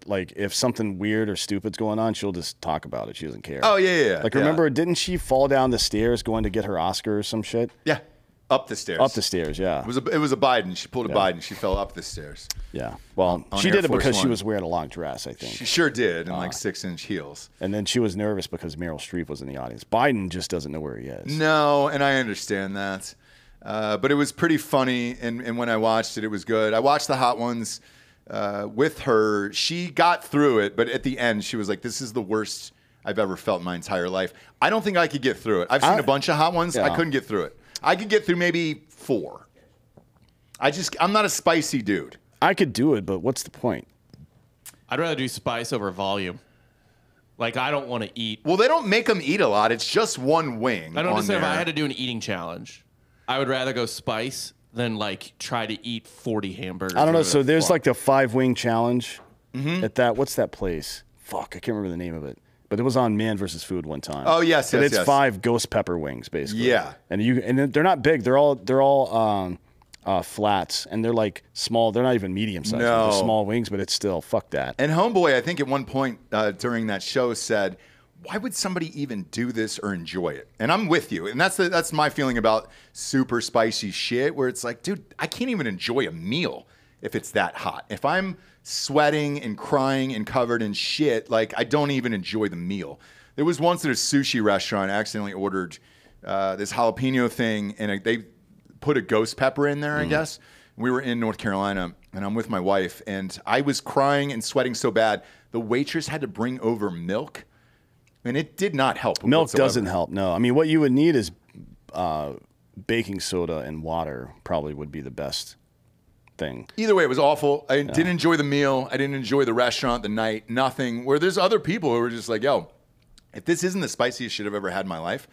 like if something weird or stupid's going on, she'll just talk about it. She doesn't care. Oh yeah. Like yeah. remember, didn't she fall down the stairs going to get her Oscar or some shit? Yeah, up the stairs. Up the stairs, yeah. It was a Biden. She pulled a Biden. She fell up the stairs. Yeah. Well, on she Air did it Force because she One. was wearing a long dress, I think. She sure did, in like 6-inch heels. And then she was nervous because Meryl Streep was in the audience. Biden just doesn't know where he is. No, and I understand that. But it was pretty funny, and when I watched it, it was good. I watched the Hot Ones with her. She got through it, but at the end, she was like, "This is the worst I've ever felt in my entire life." I don't think I could get through it. I've seen a bunch of Hot Ones. Yeah. I couldn't get through it. I could get through maybe 4. I'm not a spicy dude. I could do it, but what's the point? I'd rather do spice over volume. Like, I don't want to eat. Well, they don't make them eat a lot. It's just one wing. I don't on understand if there. I had to do an eating challenge. I would rather go spice than like try to eat 40 hamburgers. I don't know. whatever So the there's fuck. like the 5-wing challenge at that. What's that place? Fuck, I can't remember the name of it. But it was on Man vs. Food one time. Oh, yes, But yes, it's yes. 5 ghost pepper wings basically. Yeah. And they're not big. They're all flats, and they're like small. They're not even medium sized. No. They're small wings, but it's still fuck that. And Homeboy, I think at one point during that show said, "Why would somebody even do this or enjoy it?" And I'm with you. And that's my feeling about super spicy shit, where it's like, dude, I can't even enjoy a meal if it's that hot. If I'm sweating and crying and covered in shit, like I don't even enjoy the meal. There was once at a sushi restaurant, I accidentally ordered this jalapeno thing, and they put a ghost pepper in there, I guess. We were in North Carolina, and I'm with my wife, and I was crying and sweating so bad, the waitress had to bring over milk, and it did not help. Milk whatsoever. doesn't help. No, I mean what you would need is baking soda and water. Probably would be the best thing. Either way, it was awful. I didn't enjoy the meal. I didn't enjoy the restaurant, the night, nothing. Where there's other people who are just like, yo, if this isn't the spiciest shit I've ever had in my life,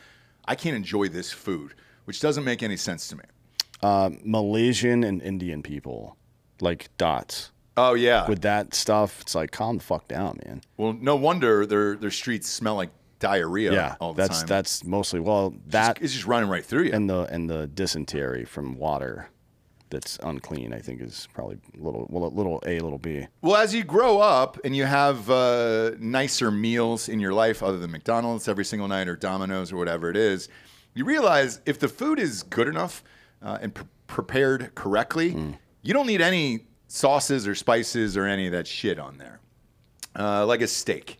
I can't enjoy this food, which doesn't make any sense to me. Malaysian and Indian people like dots. Oh, yeah. With that stuff, it's like calm the fuck down, man. Well, no wonder their streets smell like diarrhea Yeah, all the time. that's mostly It's just running right through you. and the dysentery from water that's unclean. I think is probably a little A, little B. Well, as you grow up and you have nicer meals in your life other than McDonald's every single night or Domino's or whatever it is, you realize if the food is good enough and prepared correctly, you don't need any sauces or spices or any of that shit on there. Like a steak.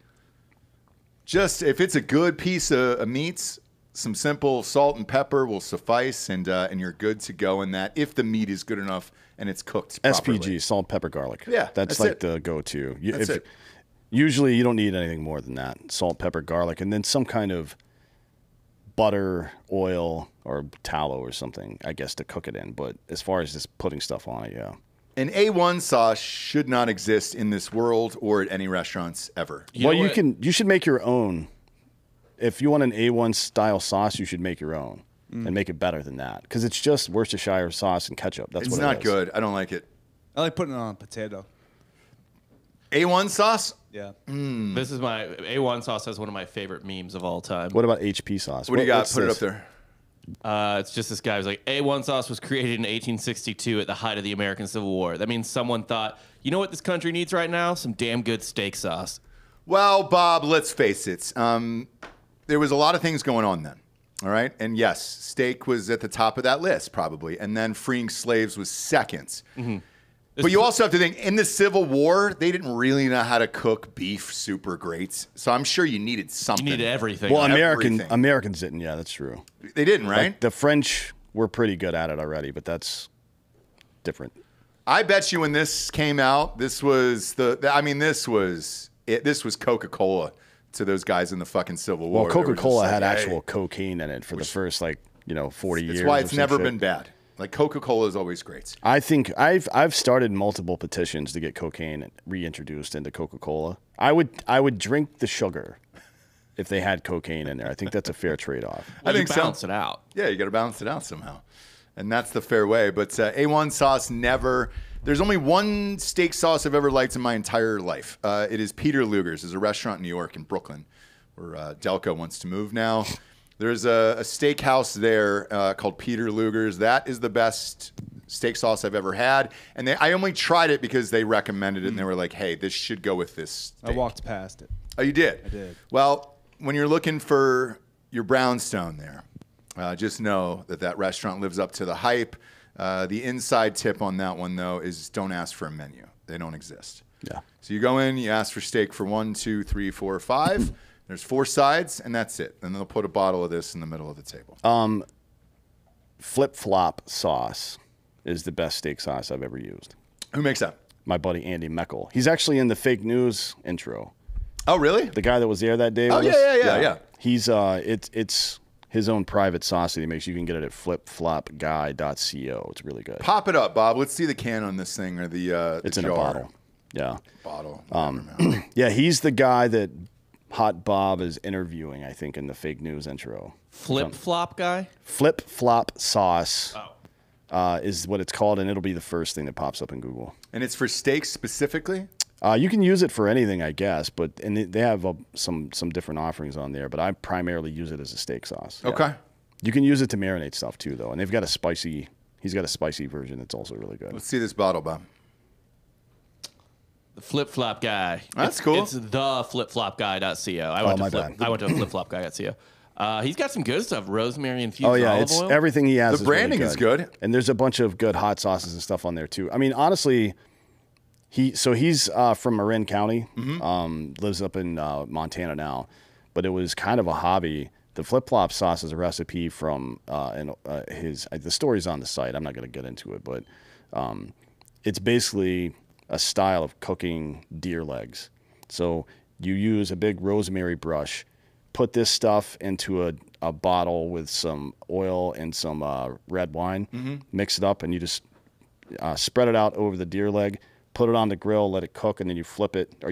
Just if it's a good piece of meats, some simple salt and pepper will suffice, and you're good to go in that if the meat is good enough and it's cooked properly. SPG, salt, pepper, garlic. Yeah, that's that's like it. the go-to. That's it. Usually, you don't need anything more than that: salt, pepper, garlic, and then some kind of butter, oil, or tallow or something, I guess, to cook it in. But as far as just putting stuff on it, yeah. An A1 sauce should not exist in this world or at any restaurants ever. You know what? You should make your own. If you want an A1 style sauce, you should make your own and make it better than that because it's just Worcestershire sauce and ketchup. That's It's what not it is. good. I don't like it. I like putting it on a potato. A1 sauce? Yeah. This is my A1 sauce. Has one of my favorite memes of all time. What about HP sauce? What do you got? what's Put it this? up there. It's just this guy who's like, A1 sauce was created in 1862 at the height of the American Civil War. That means someone thought, you know what this country needs right now? Some damn good steak sauce. Well, Bob, let's face it. There was a lot of things going on then. All right. And yes, steak was at the top of that list, probably. And then freeing slaves was second. But you also have to think, in the Civil War, they didn't really know how to cook beef super great. So I'm sure you needed something. You needed everything. Well, Everything. Americans didn't. Yeah, that's true. They didn't, right? Like, the French were pretty good at it already, but that's different. I bet you when this came out, this was this was Coca-Cola to those guys in the fucking Civil War. Well, They were just Coca-Cola like, had hey. actual cocaine in it for the first 40 years. That's why or it's some never shit. been bad. Like Coca-Cola is always great. I think I've started multiple petitions to get cocaine reintroduced into Coca-Cola. I would drink the sugar if they had cocaine in there. I think that's a fair trade-off. Well, I think you so. balance it out. Yeah, you got to balance it out somehow. And that's the fair way. But A1 sauce never. There's only one steak sauce I've ever liked in my entire life. It is Peter Luger's. It's a restaurant in New York, in Brooklyn, where Delco wants to move now. There's a steakhouse there called Peter Luger's. That is the best steak sauce I've ever had. And I only tried it because they recommended it, and they were like, hey, this should go with this steak. I walked past it. Oh, you did? I did. Well, when you're looking for your brownstone there, just know that restaurant lives up to the hype. The inside tip on that one, though, is don't ask for a menu. They don't exist. Yeah. So you go in, you ask for steak for 1, 2, 3, 4, 5. There's 4 sides, and that's it. And they'll put a bottle of this in the middle of the table. Flip-flop sauce is the best steak sauce I've ever used. Who makes that? My buddy Andy Meckel. He's actually in the fake news intro. Oh, really? The guy that was there that day. Oh, with yeah, us? yeah. He's it's his own private sauce that he makes. You can get it at flipflopguy.co. It's really good. Pop it up, Bob. Let's see the can on this thing or the It's jar. in a bottle. Yeah. Bottle. Yeah, he's the guy that Hot Bob is interviewing, I think, in the fake news intro. Flip-flop guy? Flip-flop sauce is what it's called, and it'll be the first thing that pops up in Google. And it's for steaks specifically? You can use it for anything, I guess, and they have some different offerings on there, but I primarily use it as a steak sauce. Yeah. Okay. You can use it to marinate stuff, too, though, and he's got a spicy version that's also really good. Let's see this bottle, Bob. The flip-flop guy. That's cool. It's the flipflopguy.co. I went to flipflopguy.co. He's got some good stuff. Rosemary infused Oh, yeah, olive it's oil. everything he has The is really branding is good. And there's a bunch of good hot sauces and stuff on there, too. I mean, honestly, he's from Marin County, lives up in Montana now, but it was kind of a hobby. The flip-flop sauce is a recipe from the story's on the site. I'm not going to get into it, but it's basically a style of cooking deer legs. So you use a big rosemary brush, put this stuff into a bottle with some oil and some red wine, mix it up, and you just spread it out over the deer leg, put it on the grill, let it cook, and then you flip it, or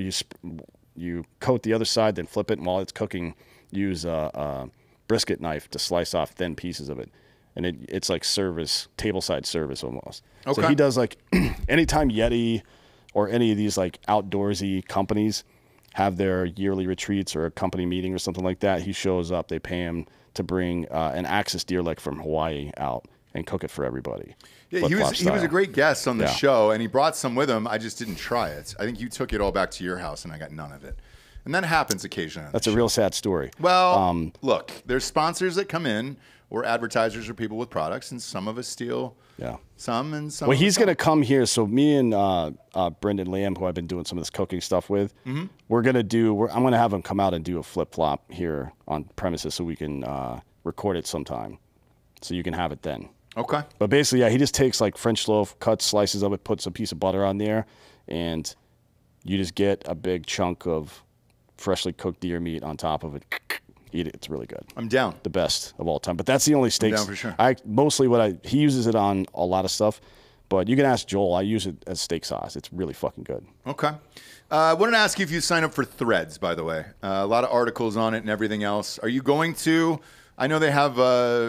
you coat the other side, then flip it, and while it's cooking, use a brisket knife to slice off thin pieces of it. And it's like tableside service almost. Okay. So he does like, anytime Yeti or any of these like outdoorsy companies have their yearly retreats or a company meeting or something like that, he shows up. They pay him to bring an Axis deer leg from Hawaii out and cook it for everybody. Yeah, he was a great guest on the Yeah. show, and he brought some with him. I just didn't try it. I think you took it all back to your house, and I got none of it. And that happens occasionally. That's a real sad story. Well, look, there's sponsors that come in, or advertisers or people with products, and some of us steal some, and some. Well, of he's us going to don't. come here. So me and Brendan Lamb, who I've been doing some of this cooking stuff with, I'm going to have him come out and do a flip-flop here on premises so we can record it sometime. So you can have it then. Okay. But basically, yeah, he just takes like French loaf, cuts slices of it, puts a piece of butter on there, and you just get a big chunk of freshly cooked deer meat on top of it. Eat it. It's really good. I'm down. The best of all time. But that's the only steaks. down for sure. He uses it on a lot of stuff, but you can ask Joel. I use it as steak sauce. It's really fucking good. Okay. I wanted to ask you if you sign up for Threads, by the way. A lot of articles on it and everything else. Are you going to? I know they have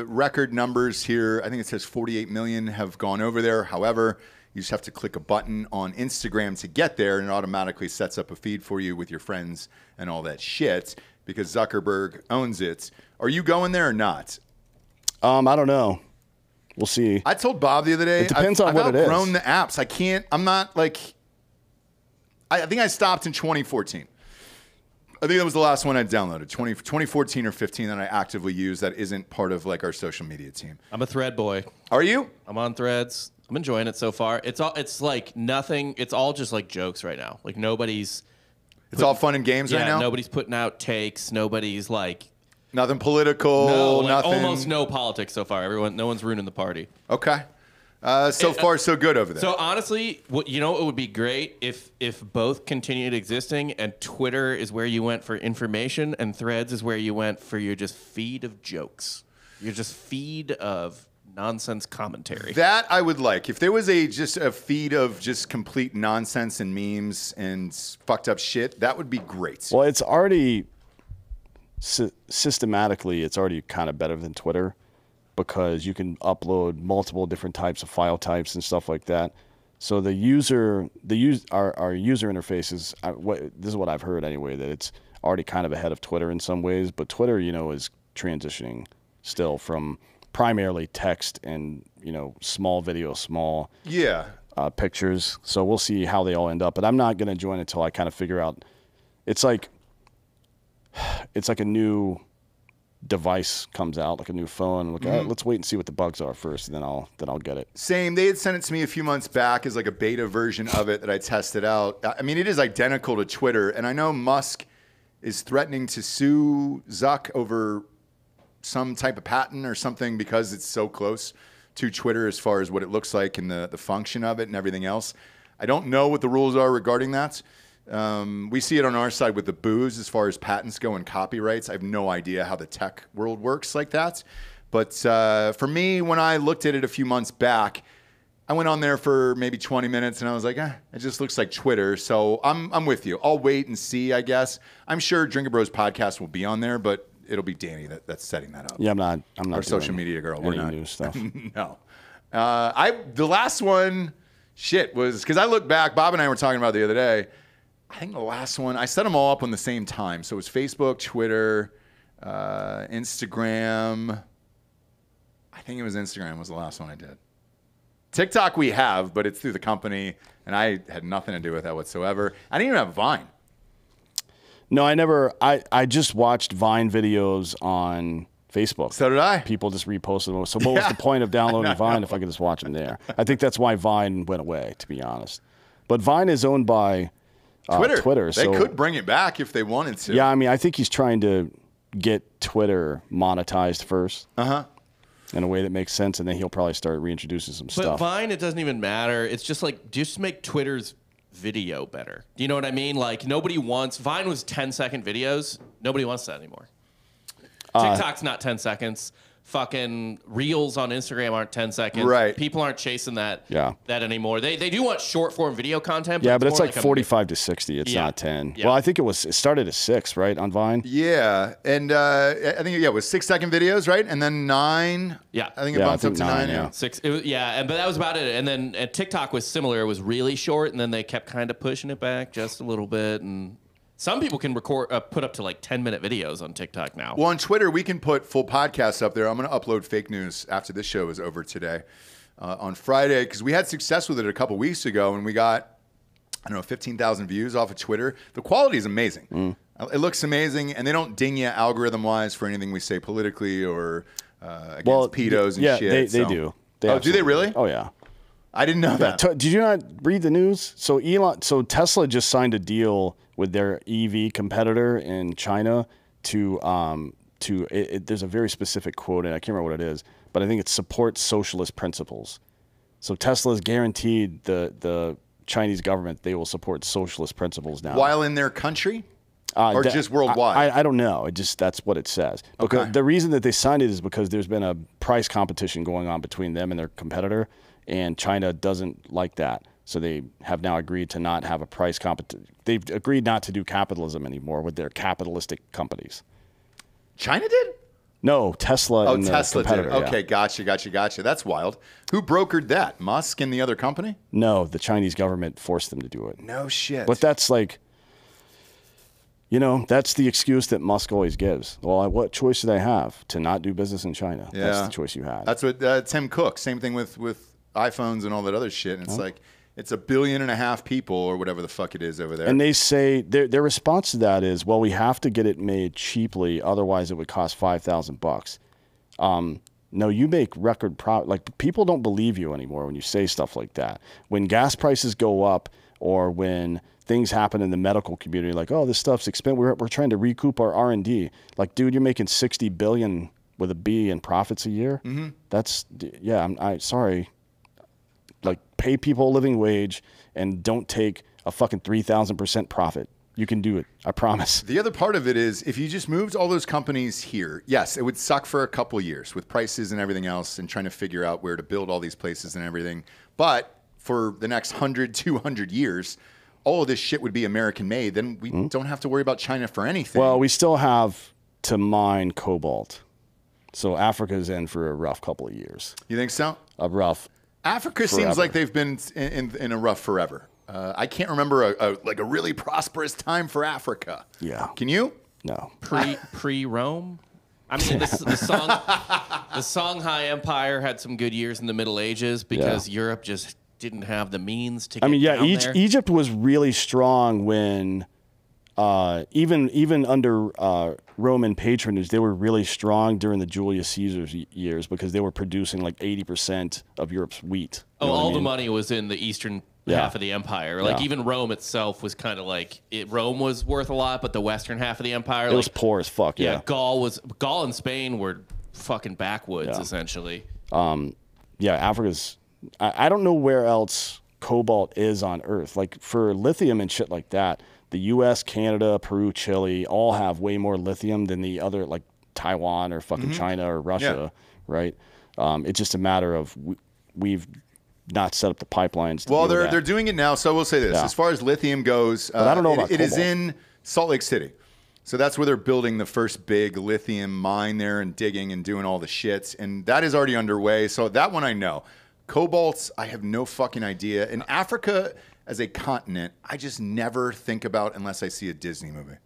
record numbers here. I think it says 48 million have gone over there. However, You just have to click a button on Instagram to get there, and it automatically sets up a feed for you with your friends and all that shit because Zuckerberg owns it. Are you going there or not? I don't know. We'll see. I told Bob the other day. It depends on what it is. I've outgrown the apps. I can't. I'm not like. I think I stopped in 2014. I think that was the last one I downloaded. 2014 or 15 that I actively use. That isn't part of like our social media team. I'm a Thread boy. Are you? I'm on Threads. I'm enjoying it so far. It's like nothing. It's all just like jokes right now. Like nobody's. It's all fun and games right now. Nobody's putting out takes. Nobody's like. Nothing political. No, like nothing. almost no politics so far. No one's ruining the party. Okay. So far, so good over there. So honestly, it would be great if both continued existing, and Twitter is where you went for information, and Threads is where you went for your just feed of jokes, your just feed of nonsense commentary. That I would like. If there was just a feed of just complete nonsense and memes and fucked up shit, that would be great. Well, it's already systematically, it's already kind of better than Twitter because you can upload multiple different types of file types and stuff like that. So our user interface is, this is what I've heard anyway, that it's already kind of ahead of Twitter in some ways, but Twitter, is transitioning still from primarily text and, small video, small pictures. So we'll see how they all end up, but I'm not going to join until I kind of figure out. It's like a new device comes out, like a new phone. Like, let's wait and see what the bugs are first, and then I'll get it. Same. They had sent it to me a few months back as like a beta version of it that I tested out. I mean, it is identical to Twitter, and I know Musk is threatening to sue Zuck over some type of patent or something because it's so close to Twitter as far as what it looks like and the function of it and everything else. I don't know what the rules are regarding that. We see it on our side with the booze as far as patents go and copyrights. I have no idea how the tech world works like that. But for me, when I looked at it a few months back, I went on there for maybe 20 minutes and I was like, it just looks like Twitter. So I'm with you. I'll wait and see, I guess. I'm sure Drinkin Bros podcast will be on there, but it'll be Danny that's setting that up. Yeah, I'm not our social media girl. We're not new stuff. No. The last one, was because I look back. Bob and I were talking about it the other day. I think the last one, I set them all up on the same time. So it was Facebook, Twitter, Instagram. I think it was Instagram was the last one I did. TikTok we have, but it's through the company, and I had nothing to do with that whatsoever. I didn't even have Vine. No, I never. I just watched Vine videos on Facebook. So did I. People just reposted them. So what was the point of downloading Vine if I could just watch them there? I think that's why Vine went away, to be honest. But Vine is owned by Twitter. They could bring it back if they wanted to. Yeah, I mean, I think he's trying to get Twitter monetized first. In a way that makes sense, and then he'll probably start reintroducing some stuff. But Vine, it doesn't even matter. It's just like, just make Twitter's video better. Do you know what I mean? Like, nobody wants... Vine was 10-second videos. Nobody wants that anymore. TikTok's not 10 seconds. Fucking Reels on Instagram aren't 10 seconds. Right. People aren't chasing that anymore. They do want short-form video content. But it's like 45 to 60. It's not 10. Yeah. Well, I think it started at 6, right, on Vine? Yeah, and I think it was 6-second videos, right? And then 9. Yeah. I think it bumped up to 9. Yeah. 6. But that was about it. And then TikTok was similar. It was really short, and then they kept kind of pushing it back just a little bit. And some people can put up to like 10-minute videos on TikTok now. Well, on Twitter, we can put full podcasts up there. I'm going to upload fake news after this show is over today on Friday because we had success with it a couple weeks ago, and we got, 15,000 views off of Twitter. The quality is amazing. It looks amazing, and they don't ding you algorithm-wise for anything we say politically or against pedos and shit. They do. Do they really? Oh, yeah. I didn't know that. Did you not read the news? So Tesla just signed a deal with their EV competitor in China there's a very specific quote, and I can't remember what it is, but I think it supports socialist principles. So Tesla's guaranteed the Chinese government they will support socialist principles now. While in their country? Or just worldwide? I don't know. That's what it says. Because the reason that they signed it is because there's been a price competition going on between them and their competitor, and China doesn't like that. So they have now agreed to not have a price competition. They've agreed not to do capitalism anymore with their capitalistic companies. China did? No, Tesla. Oh, and the Tesla did. competitor, yeah. Okay, gotcha. That's wild. Who brokered that? Musk and the other company? No, the Chinese government forced them to do it. No shit. But that's like, that's the excuse that Musk always gives. Well, what choice did I have? To not do business in China. Yeah. That's the choice you had. That's what Tim Cook. Same thing with iPhones and all that other shit. And it's like, it's 1.5 billion people or whatever the fuck it is over there. And they say their response to that is, well, we have to get it made cheaply, otherwise it would cost $5,000. No, you make record profit. Like, people don't believe you anymore when you say stuff like that. When gas prices go up, or when things happen in the medical community, like, oh, this stuff's expensive. We're trying to recoup our R&D. Like, dude, you're making $60 billion with a B in profits a year. Mm-hmm. That's I'm sorry. Like, pay people a living wage and don't take a fucking 3,000% profit. You can do it. I promise. The other part of it is, if you just moved all those companies here, yes, it would suck for a couple of years with prices and everything else and trying to figure out where to build all these places and everything. But for the next 100, 200 years, all of this shit would be American made. Then we don't have to worry about China for anything. Well, we still have to mine cobalt. So Africa's in for a rough couple of years. You think so? A rough. Africa forever. seems like they've been in a rough forever. I can't remember a really prosperous time for Africa. Yeah. Can you? No. Pre Rome. I mean, the Songhai Empire had some good years in the Middle Ages because Europe just didn't have the means to. Get down there. Egypt was really strong when, even under Roman patronage, they were really strong during the Julius Caesar's years because they were producing like 80% of Europe's wheat. You know what I mean? The money was in the eastern half of the empire. Like even Rome itself was kind of like Rome was worth a lot, but the western half of the empire, it was poor as fuck. Yeah, Gaul and Spain were fucking backwoods essentially. Africa's. I don't know where else cobalt is on Earth. Like for lithium and shit like that, the U.S., Canada, Peru, Chile all have way more lithium than the other, like Taiwan or fucking China or Russia, right? It's just a matter of we've not set up the pipelines. Well, they're doing it now. So we'll say this: as far as lithium goes, but I don't know about it is in Salt Lake City. So that's where they're building the first big lithium mine there and digging and doing all the shits, and that is already underway. So that one I know. Cobalts, I have no fucking idea. In Africa as a continent, I just never think about unless I see a Disney movie.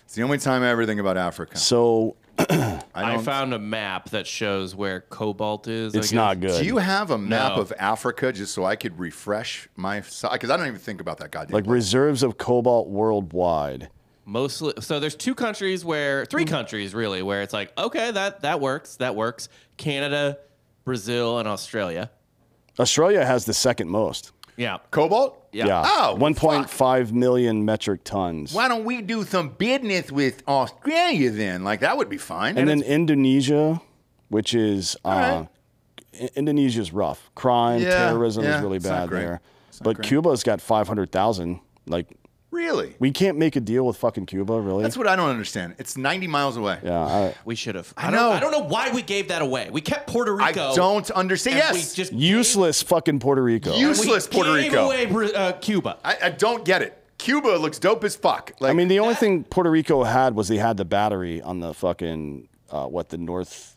It's the only time I ever think about Africa. So I found a map that shows where cobalt is. It's not good. Do you have a map of Africa just so I could refresh my... Because I don't even think about that goddamn like place. reserves of cobalt worldwide. Mostly, so there's three countries really, where it's like, okay, that works. Canada, Brazil, and Australia. Australia has the second most. Yeah. Cobalt? Yeah. Oh, 1.5 million metric tons. Why don't we do some business with Australia then? Like, that would be fine. And then Indonesia, which is... Indonesia's rough. Crime, terrorism is really bad there. But Cuba's got 500,000. Like... Really? We can't make a deal with fucking Cuba, really? That's what I don't understand. It's 90 miles away. Yeah. We should have. I know. I don't know why we gave that away. We kept Puerto Rico. I don't understand. Yes. We just useless fucking Puerto Rico. Useless Puerto Rico. Gave away Cuba. I don't get it. Cuba looks dope as fuck. Like, I mean, the only thing Puerto Rico had was they had the battery on the fucking, the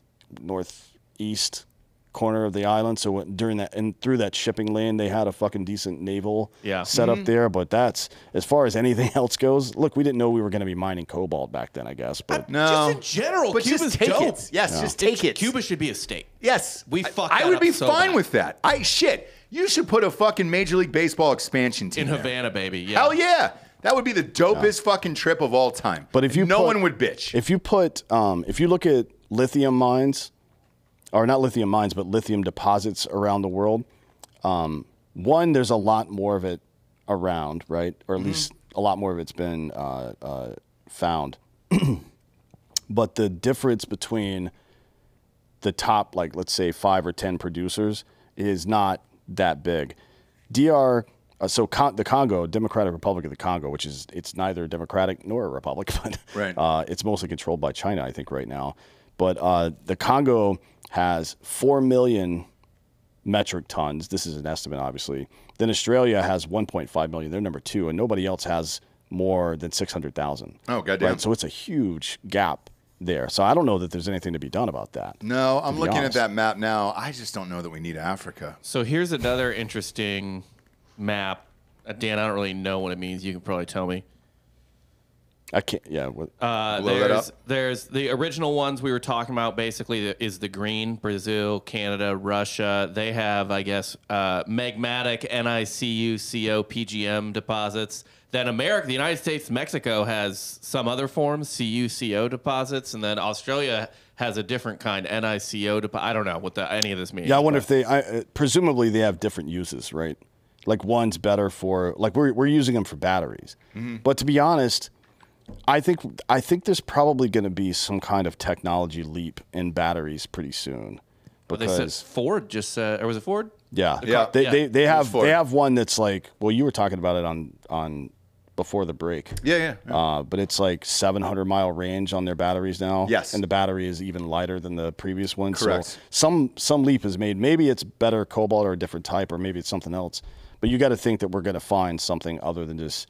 northeast corner of the island. So during that and through that shipping lane, they had a fucking decent naval set up there. But that's, as far as anything else goes, look, we didn't know we were going to be mining cobalt back then, I guess. But no. Just in general, but Cuba's just take dope. it. Yes, just take it. Cuba should be a state. Yes. I would be so fine bad. with that. You should put a fucking Major League Baseball expansion team in there. Havana, baby. Yeah. Hell yeah. That would be the dopest fucking trip of all time. But if you no one would bitch. If you look at lithium mines, or not lithium mines, but lithium deposits around the world, one, there's a lot more of it around, right? Or at least a lot more of it's been found. But the difference between the top, like, let's say 5 or 10 producers is not that big. The Congo, Democratic Republic of the Congo, which is, it's neither democratic nor a republic, but it's mostly controlled by China, I think, right now. But the Congo has 4 million metric tons. This is an estimate, obviously. Then Australia has 1.5 million. They're number 2, and nobody else has more than 600,000. Oh, goddamn. Right? So it's a huge gap there. So I don't know that there's anything to be done about that. No, I'm looking honest. at that map now. I just don't know that we need Africa. So here's another interesting map. Dan, I don't really know what it means. You can probably tell me. I can't. Yeah. Blow that up. There's the original ones we were talking about. Basically, is the green: Brazil, Canada, Russia. They have, I guess, magmatic NiCu, CO, PGM deposits. Then America, the United States, Mexico has some other forms, Cu, CO deposits, and then Australia has a different kind, NiCO deposit. I don't know what any of this means. Yeah, I wonder if they. Presumably, they have different uses, right? Like one's better for like we're using them for batteries, but to be honest. I think there's probably going to be some kind of technology leap in batteries pretty soon. But they said Ford just said, or was it Ford? Yeah, Yeah. They have one that's like, well, you were talking about it on before the break. Yeah. But it's like 700-mile range on their batteries now. Yes. And the battery is even lighter than the previous one. Correct. So some leap is made. Maybe it's better cobalt or a different type, or maybe it's something else. But you got to think that we're going to find something other than just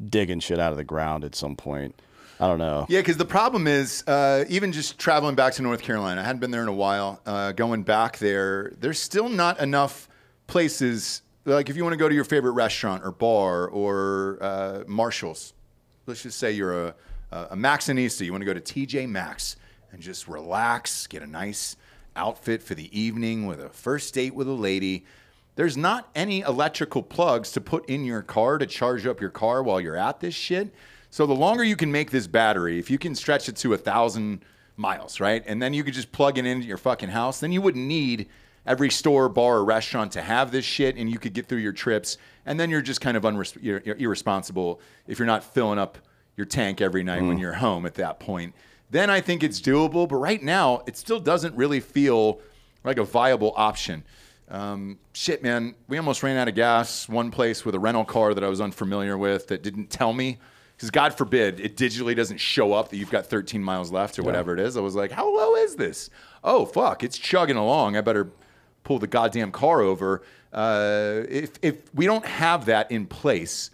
digging shit out of the ground at some point. I don't know. Yeah, because the problem is, even just traveling back to North Carolina, I hadn't been there in a while. Going back there's still not enough places. Like if you want to go to your favorite restaurant or bar or Marshall's, let's just say you're a Maxinista, you want to go to TJ Maxx and just relax, get a nice outfit for the evening with a first date with a lady. There's not any electrical plugs to put in your car to charge up your car while you're at this shit. So the longer you can make this battery, if you can stretch it to 1,000 miles, right? And then you could just plug it into your fucking house, then you wouldn't need every store, bar, or restaurant to have this shit, and you could get through your trips. And then you're just kind of you're irresponsible if you're not filling up your tank every night when you're home at that point. Then I think it's doable, but right now it still doesn't really feel like a viable option. Shit, man, we almost ran out of gas one place with a rental car that I was unfamiliar with that didn't tell me. Because God forbid, it digitally doesn't show up that you've got 13 miles left or whatever it is. I was like, how low is this? Oh, fuck, it's chugging along. I better pull the goddamn car over. If we don't have that in place,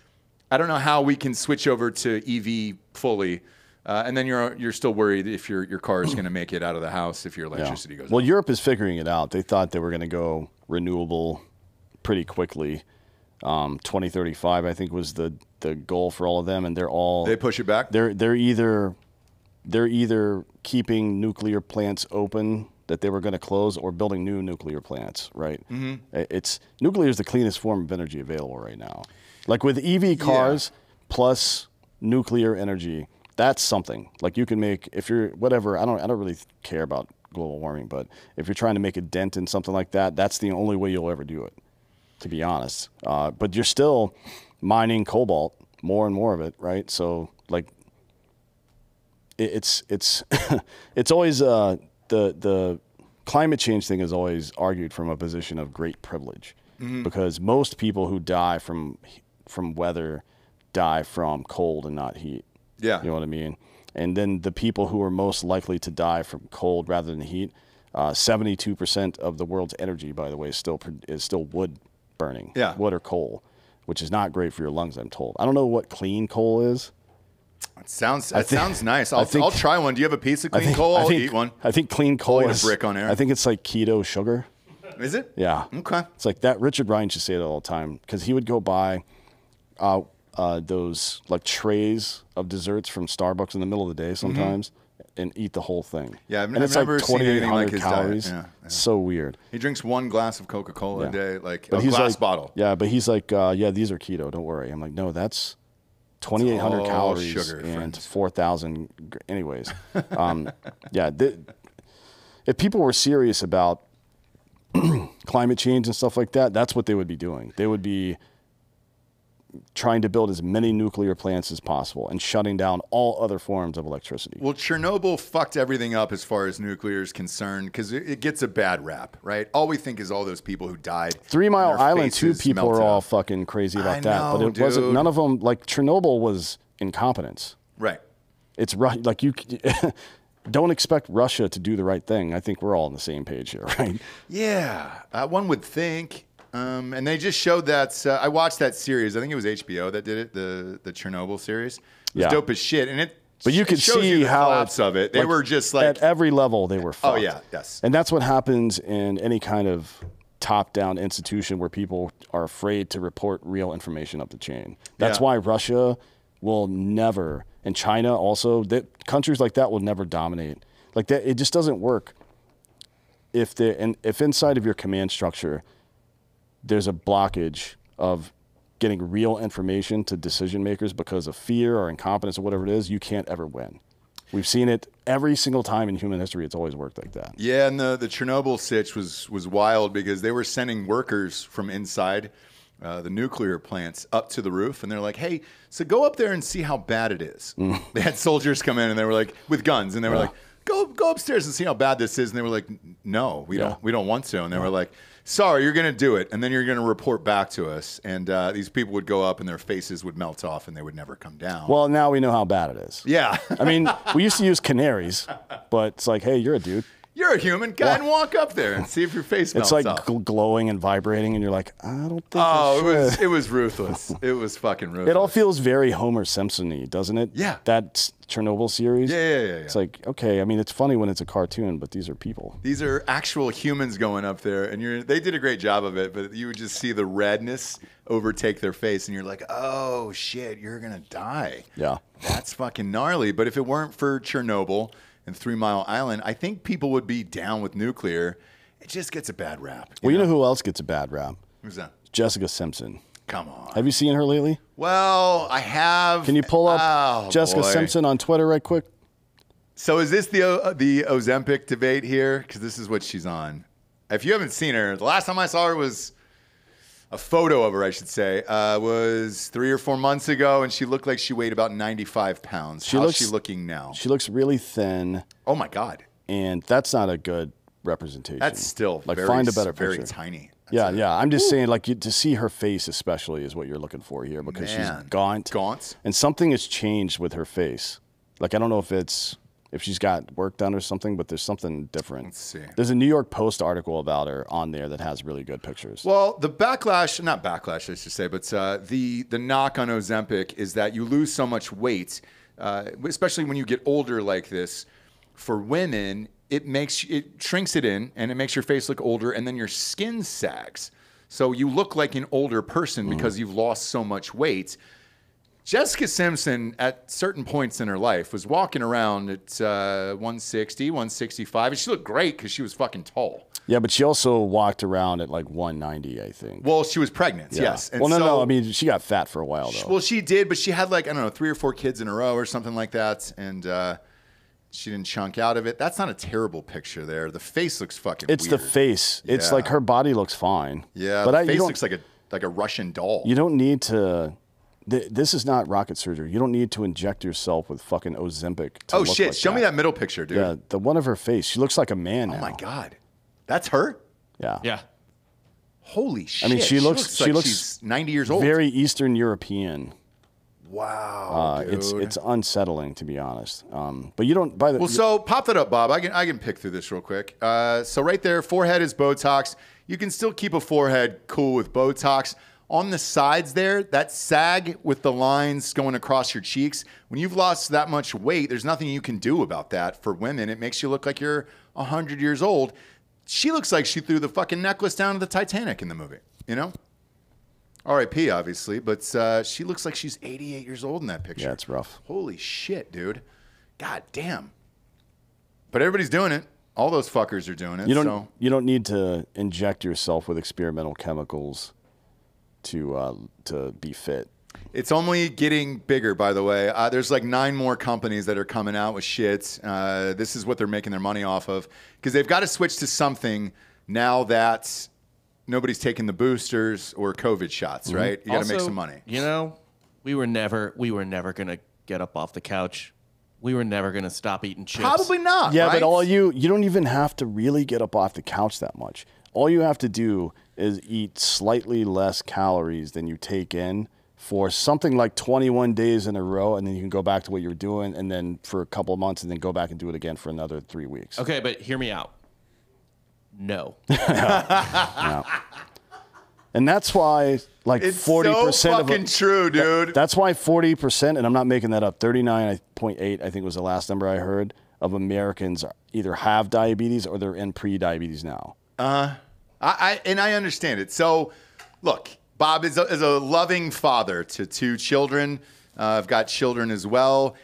I don't know how we can switch over to EV fully. And then you're still worried if your car is going to make it out of the house if your electricity goes Well, out. Europe is figuring it out. They thought they were going to go renewable pretty quickly. 2035, I think, was the goal for all of them, and They push it back? They're either keeping nuclear plants open that they were going to close, or building new nuclear plants. Right? It's nuclear is the cleanest form of energy available right now. Like with EV cars plus nuclear energy, that's something. Like you can make, if you're whatever. I don't really care about global warming, but if you're trying to make a dent in something like that, that's the only way you'll ever do it, to be honest. But you're still mining cobalt, more and more of it, right? So like, it's it's always the climate change thing is always argued from a position of great privilege, because most people who die from weather die from cold and not heat. Yeah. You know what I mean? And then the people who are most likely to die from cold rather than heat, 72% of the world's energy, by the way, is still wood burning. Yeah. Wood or coal, which is not great for your lungs, I'm told. I don't know what clean coal is. It sounds nice. I'll think- try one. Do you have a piece of clean coal? I'll eat one. I think clean coal I'll eat a is brick on air. I think it's like keto sugar. Is it? Yeah. Okay. It's like that. Richard Ryan should say it all the time, because he would go buy those like trays of desserts from Starbucks in the middle of the day sometimes and eat the whole thing. Yeah, I've and it's never like seen anything like 2,800 his diet. calories. Yeah. So weird. He drinks one glass of Coca-Cola a day, like a he's glass like, bottle. Yeah, but he's like, yeah, these are keto. Don't worry. I'm like, no, that's 2,800 all calories sugar, and friends. 4,000. Anyways, yeah. If people were serious about climate change and stuff like that, that's what they would be doing. They would be trying to build as many nuclear plants as possible and shutting down all other forms of electricity. Well, Chernobyl fucked everything up as far as nuclear is concerned, because it gets a bad rap, right? All we think is all those people who died. 3 Mile and their Island, too, faces people melted are all off. fucking crazy about I that. But know, it wasn't, dude. none of them, like Chernobyl was incompetence. Right. It's like you don't expect Russia to do the right thing. I think we're all on the same page here, right? Yeah, one would think. And they just showed that. I watched that series. I think it was HBO that did it, the Chernobyl series. It was Yeah. dope as shit. And But you could It shows see you the how collapse of it. They were just like at every level they were fucked. Oh yeah, yes. And that's what happens in any kind of top-down institution where people are afraid to report real information up the chain. That's Yeah. why Russia will never, and China also, countries like that will never dominate. Like that, it just doesn't work. If inside of your command structure, there's a blockage of getting real information to decision makers because of fear or incompetence or whatever it is, you can't ever win. We've seen it every single time in human history. It's always worked like that. Yeah, and the Chernobyl sitch was wild because they were sending workers from inside the nuclear plants up to the roof, and they're like, "Hey, so go up there and see how bad it is." They had soldiers come in, and they were like, with guns, and they were like, "Go upstairs and see how bad this is." And they were like, "No, we don't want to." And they were like, "Sorry, you're going to do it, and then you're going to report back to us." And these people would go up, and their faces would melt off, and they would never come down. Well, now we know how bad it is. Yeah. I mean, we used to use canaries, but it's like, hey, you're a dude. You're a human. Go ahead and walk up there and see if your face melts It's like off. glowing and vibrating, and you're like, I don't think It was ruthless. It was fucking ruthless. It all feels very Homer Simpson-y, doesn't it? Yeah. That Chernobyl series. Yeah. It's like, okay, I mean, it's funny when it's a cartoon, but these are people. These are actual humans going up there, and they did a great job of it, but you would just see the redness overtake their face, and you're like, oh, shit, you're going to die. Yeah. That's fucking gnarly. But if it weren't for Chernobyl and 3 Mile Island, I think people would be down with nuclear. It just gets a bad rap. Well, you know who else gets a bad rap? Who's that? Jessica Simpson. Come on. Have you seen her lately? Well, I have. Can you pull up Jessica Simpson on Twitter right quick? So is this the Ozempic debate here? Because this is what she's on. If you haven't seen her, the last time I saw her was a photo of her, I should say, was 3 or 4 months ago, and she looked like she weighed about 95 pounds. How's she looking now? She looks really thin. Oh, my God. And that's not a good representation. That's still like very, find a better very picture. tiny. Yeah. I'm just saying, like, to see her face especially is what you're looking for here because she's gaunt. Gaunt. And something has changed with her face. Like, I don't know if she's got work done or something, but there's something different. Let's see. There's a New York Post article about her on there that has really good pictures. Well, the backlash, not backlash, I should say, but the knock on Ozempic is that you lose so much weight, especially when you get older like this. For women, it shrinks it in, and it makes your face look older, and then your skin sags. So you look like an older person because you've lost so much weight. Jessica Simpson, at certain points in her life, was walking around at 160, 165, and she looked great because she was fucking tall. Yeah, but she also walked around at like 190, I think. Well, she was pregnant, yes. And well, no. I mean, she got fat for a while, though. Well, she did, but she had like, I don't know, 3 or 4 kids in a row or something like that, and she didn't chunk out of it. That's not a terrible picture there. The face looks fucking weird. It's the face. It's Yeah. like her body looks fine. Yeah, but the face looks like a Russian doll. You don't need to. This is not rocket surgery. You don't need to inject yourself with fucking Ozempic. Oh, shit. Show me that middle picture, dude. Yeah, the one of her face. She looks like a man now. Oh, my God. That's her? Yeah. Yeah. Holy shit. I mean, she looks like she's 90 years old. very Eastern European. Wow, dude. It's unsettling, to be honest. But you don't. By the Well, so pop that up, Bob. I can pick through this real quick. So right there, forehead is Botox. You can still keep a forehead cool with Botox. On the sides there, that sag with the lines going across your cheeks, when you've lost that much weight, there's nothing you can do about that. For women, it makes you look like you're 100 years old. She looks like she threw the fucking necklace down to the Titanic in the movie, you know? R.I.P., obviously, but she looks like she's 88 years old in that picture. Yeah, it's rough. Holy shit, dude. God damn. But everybody's doing it. All those fuckers are doing it. You don't need to inject yourself with experimental chemicals to be fit. It's only getting bigger, by the way. There's like 9 more companies that are coming out with shit. This is what they're making their money off of because they've got to switch to something now that nobody's taking the boosters or COVID shots, right? You got to make some money. You know, we were never gonna get up off the couch. We were never gonna stop eating chips. Probably not. Yeah, right? but you don't even have to really get up off the couch that much. All you have to do is eat slightly less calories than you take in for something like 21 days in a row, and then you can go back to what you were doing, and then for a couple of months, and then go back and do it again for another 3 weeks. Okay, but hear me out. No. No. And that's why, like, It's 40% so fucking true, dude. That's why 40%, and I'm not making that up, 39.8, I think was the last number I heard, of Americans either have diabetes or they're in pre-diabetes now. I understand it. So, look, Bob is a loving father to 2 children. I've got children as well.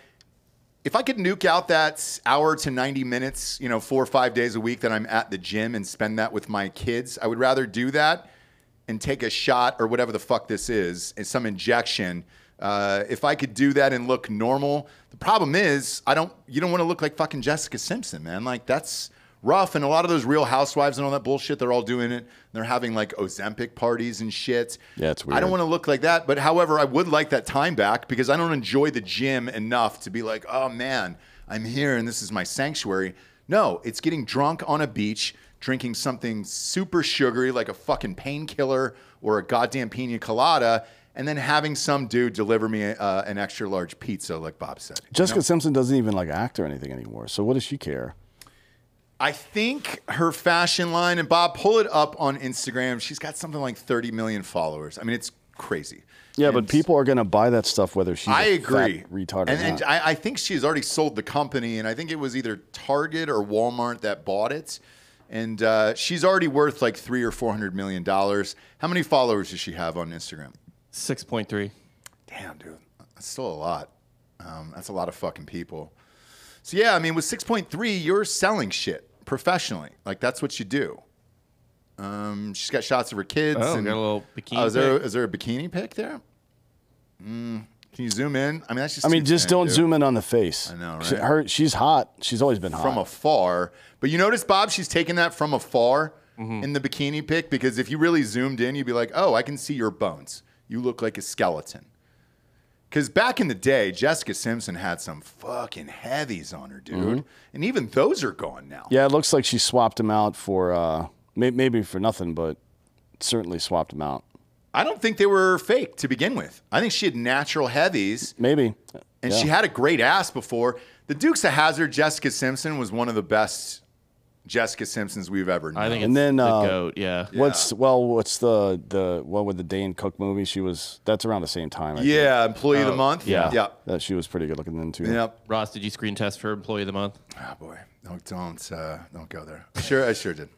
If I could nuke out that hour to 90 minutes, 4 or 5 days a week that I'm at the gym and spend that with my kids, I would rather do that and take a shot or whatever the fuck this is, some injection. If I could do that and look normal, the problem is you don't want to look like fucking Jessica Simpson, man. Like, that's rough. And a lot of those Real Housewives and all that bullshit, they're all doing it. They're having like Ozempic parties and shit. Yeah, it's weird. I don't want to look like that. But however, I would like that time back because I don't enjoy the gym enough to be like, oh man, I'm here and this is my sanctuary. No, it's getting drunk on a beach, drinking something super sugary like a fucking painkiller or a goddamn pina colada, and then having some dude deliver me an extra large pizza, like Bob said. Jessica Simpson doesn't even like act or anything anymore. So what does she care? I think her fashion line, and Bob, pull it up on Instagram. She's got something like 30 million followers. I mean, it's crazy. Yeah, and but people are going to buy that stuff whether she's a fat retard or and not. I think she's already sold the company, and I think it was either Target or Walmart that bought it. And she's already worth like $300 or $400 million. How many followers does she have on Instagram? 6.3. Damn, dude. That's still a lot. That's a lot of fucking people. So, yeah, I mean, with 6.3, you're selling shit professionally. Like, that's what you do. She's got shots of her kids. Oh, and, got a little bikini is there a bikini pic there? Can you zoom in? I mean, that's just. I mean, too just thin, don't dude. zoom in on the face. I know, right? She's hot. She's always been hot. From afar. But you notice, Bob, she's taking that from afar in the bikini pic because if you really zoomed in, you'd be like, oh, I can see your bones. You look like a skeleton. Because back in the day, Jessica Simpson had some fucking heavies on her, dude. And even those are gone now. Yeah, it looks like she swapped them out for, maybe for nothing, but certainly swapped them out. I don't think they were fake to begin with. I think she had natural heavies. Maybe. And she had a great ass before. The Dukes of Hazzard, Jessica Simpson, was one of the best Jessica Simpsons we've ever known. I think it's And then, the GOAT, yeah. What's the what with the Dane Cook movie? That's around the same time. I think. Yeah, Employee of the Month. Yeah. She was pretty good looking then too. Yep. Ross, did you screen test for Employee of the Month? Oh boy, don't go there. I sure did.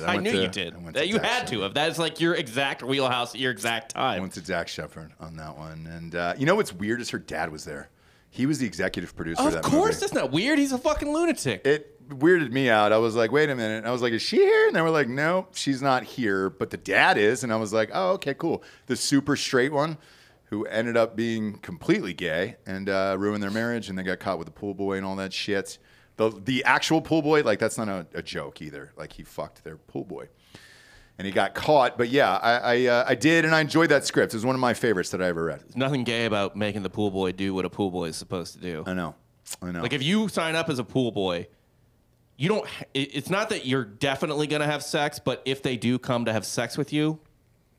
I knew you did. That you had to have. That is like your exact wheelhouse, your exact I time. went to Dak Shepard on that one, and you know what's weird is her dad was there. He was the executive producer of that movie. Of course, that's not weird. He's a fucking lunatic. It weirded me out. I was like, wait a minute. And I was like, is she here? And they were like, no, she's not here, but the dad is. And I was like, oh, okay, cool. The super straight one who ended up being completely gay and ruined their marriage, and they got caught with a pool boy and all that shit. The actual pool boy, like, that's not a joke either. Like, he fucked their pool boy. And he got caught. But yeah, I did, and I enjoyed that script. It was one of my favorites that I ever read. There's nothing gay about making the pool boy do what a pool boy is supposed to do. I know. Like, if you sign up as a pool boy, you don't. It's not that you're definitely going to have sex, but if they do come to have sex with you,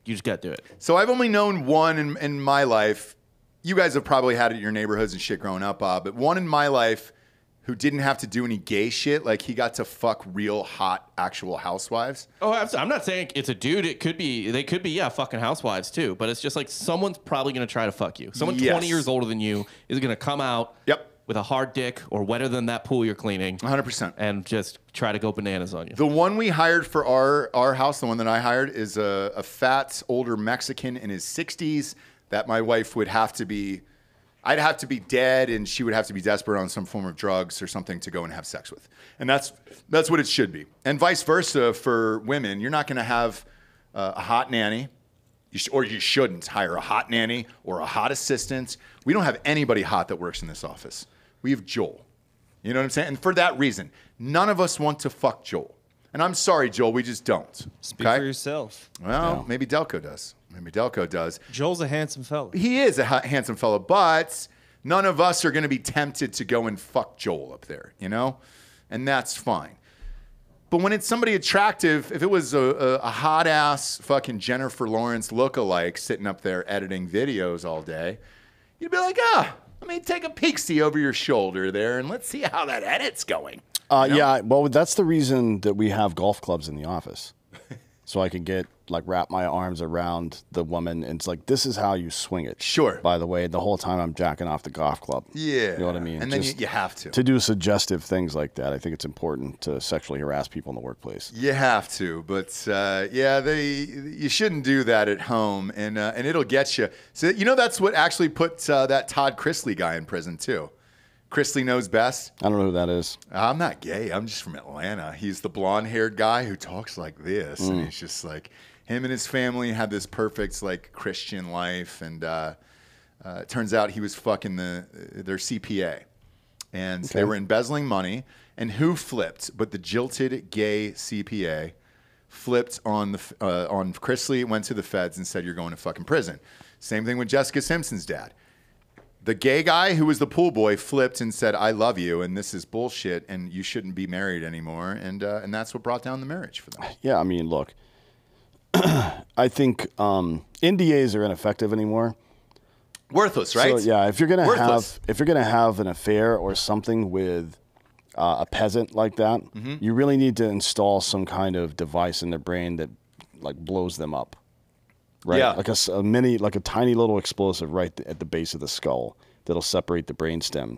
you just got to do it. So I've only known one in my life. You guys have probably had it in your neighborhoods and shit growing up, Bob, but one in my life who didn't have to do any gay shit. Like, he got to fuck real hot actual housewives. Oh, absolutely. I'm not saying it's a dude. They could be, yeah, fucking housewives too. But it's just like someone's probably going to try to fuck you. Someone 20 years older than you is going to come out with a hard dick or wetter than that pool you're cleaning. 100%. And just try to go bananas on you. The one we hired for our house, the one that I hired, is a fat, older Mexican in his 60s that my wife would have to be... I'd have to be dead, and she would have to be desperate on some form of drugs or something to go and have sex with. And that's what it should be. And vice versa for women. You're not going to have a hot nanny, or you shouldn't hire a hot nanny or a hot assistant. We don't have anybody hot that works in this office. We have Joel. You know what I'm saying? And for that reason, none of us want to fuck Joel. And I'm sorry, Joel, we just don't. Speak for yourself. Well, maybe Delco does. Maybe Delco does. Joel's a handsome fella. He is a handsome fella, but none of us are going to be tempted to go and fuck Joel up there, you know? And that's fine. But when it's somebody attractive, if it was a hot-ass fucking Jennifer Lawrence lookalike sitting up there editing videos all day, you'd be like, let me take a peek-see over your shoulder there, and let's see how that edit's going. You know? Yeah, well, that's the reason that we have golf clubs in the office. So I could get like wrap my arms around the woman, and it's like, this is how you swing it. Sure. By the way, the whole time I'm jacking off the golf club. Yeah. You know what I mean? And then Just you have to. To do suggestive things like that, I think it's important to sexually harass people in the workplace. You have to, but you shouldn't do that at home, and it'll get you. So that's what actually put that Todd Chrisley guy in prison too. Chrisley knows best. I don't know who that is. I'm not gay. I'm just from Atlanta. He's the blonde-haired guy who talks like this, and he's just like, him and his family had this perfect like Christian life, and it turns out he was fucking their CPA, and they were embezzling money. And who flipped? But the jilted gay CPA flipped on Chrisley, went to the feds and said, "You're going to fucking prison." Same thing with Jessica Simpson's dad. The gay guy who was the pool boy flipped and said, "I love you, and this is bullshit, and you shouldn't be married anymore." And that's what brought down the marriage for them. Yeah, I mean, look, I think NDAs are ineffective anymore. Worthless, right? So yeah, if you're gonna have an affair or something with a peasant like that, you really need to install some kind of device in their brain that like blows them up. Right, yeah. like a tiny little explosive right at the base of the skull that'll separate the brainstem,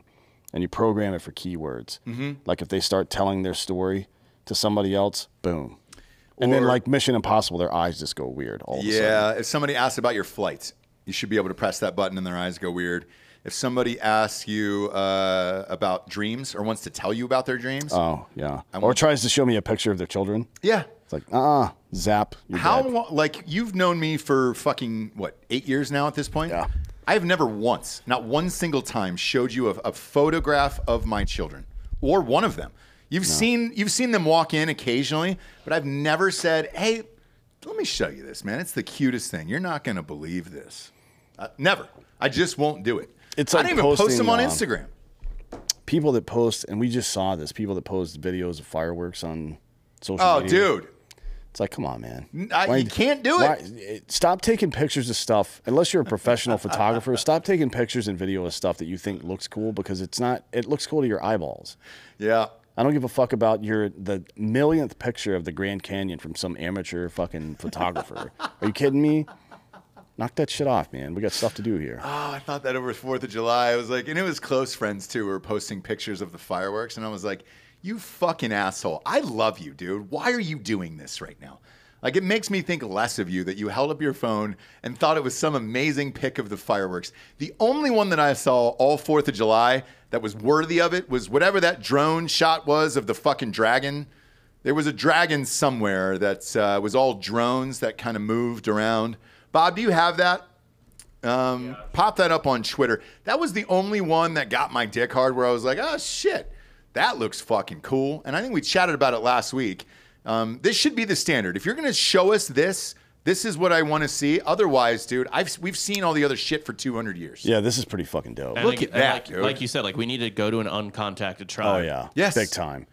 and you program it for keywords. Like if they start telling their story to somebody else, boom, and then like Mission Impossible, their eyes just go weird all of a sudden. Yeah, if somebody asks about your flight, you should be able to press that button and their eyes go weird. If somebody asks you about dreams or wants to tell you about their dreams, oh yeah, or tries to show me a picture of their children, yeah. It's like, zap. How long, like, you've known me for fucking, what, 8 years now at this point? Yeah. I've never once, not one single time, showed you a photograph of my children or one of them. You've seen them walk in occasionally, but I've never said, "Hey, let me show you this, man. It's the cutest thing. You're not going to believe this." Never. I just won't do it. It's I like don't even post posting, them on Instagram. People that post, and we just saw this, people that post videos of fireworks on social media. Oh, dude. It's like, come on, man. You can't do it. Stop taking pictures of stuff. Unless you're a professional photographer, stop taking pictures and video of stuff that you think looks cool, because it's not. It looks cool to your eyeballs. Yeah. I don't give a fuck about the millionth picture of the Grand Canyon from some amateur fucking photographer. Are you kidding me? Knock that shit off, man. We got stuff to do here. Oh, I thought that over 4th of July. I was like, and it was close friends too who were posting pictures of the fireworks, and I was like, you fucking asshole. I love you, dude. Why are you doing this right now? Like, it makes me think less of you that you held up your phone and thought it was some amazing pic of the fireworks. The only one that I saw all 4th of July that was worthy of it was whatever that drone shot was of the fucking dragon. There was a dragon somewhere that was all drones that kind of moved around. Bob, do you have that? Pop that up on Twitter. That was the only one that got my dick hard, where I was like, oh, shit. That looks fucking cool. And I think we chatted about it last week. This should be the standard. If you're going to show us this is what I want to see. Otherwise, dude, we've seen all the other shit for 200 years. Yeah, this is pretty fucking dope. Look at that, dude. Like you said, like we need to go to an uncontacted tribe. Oh yeah, yes, big time.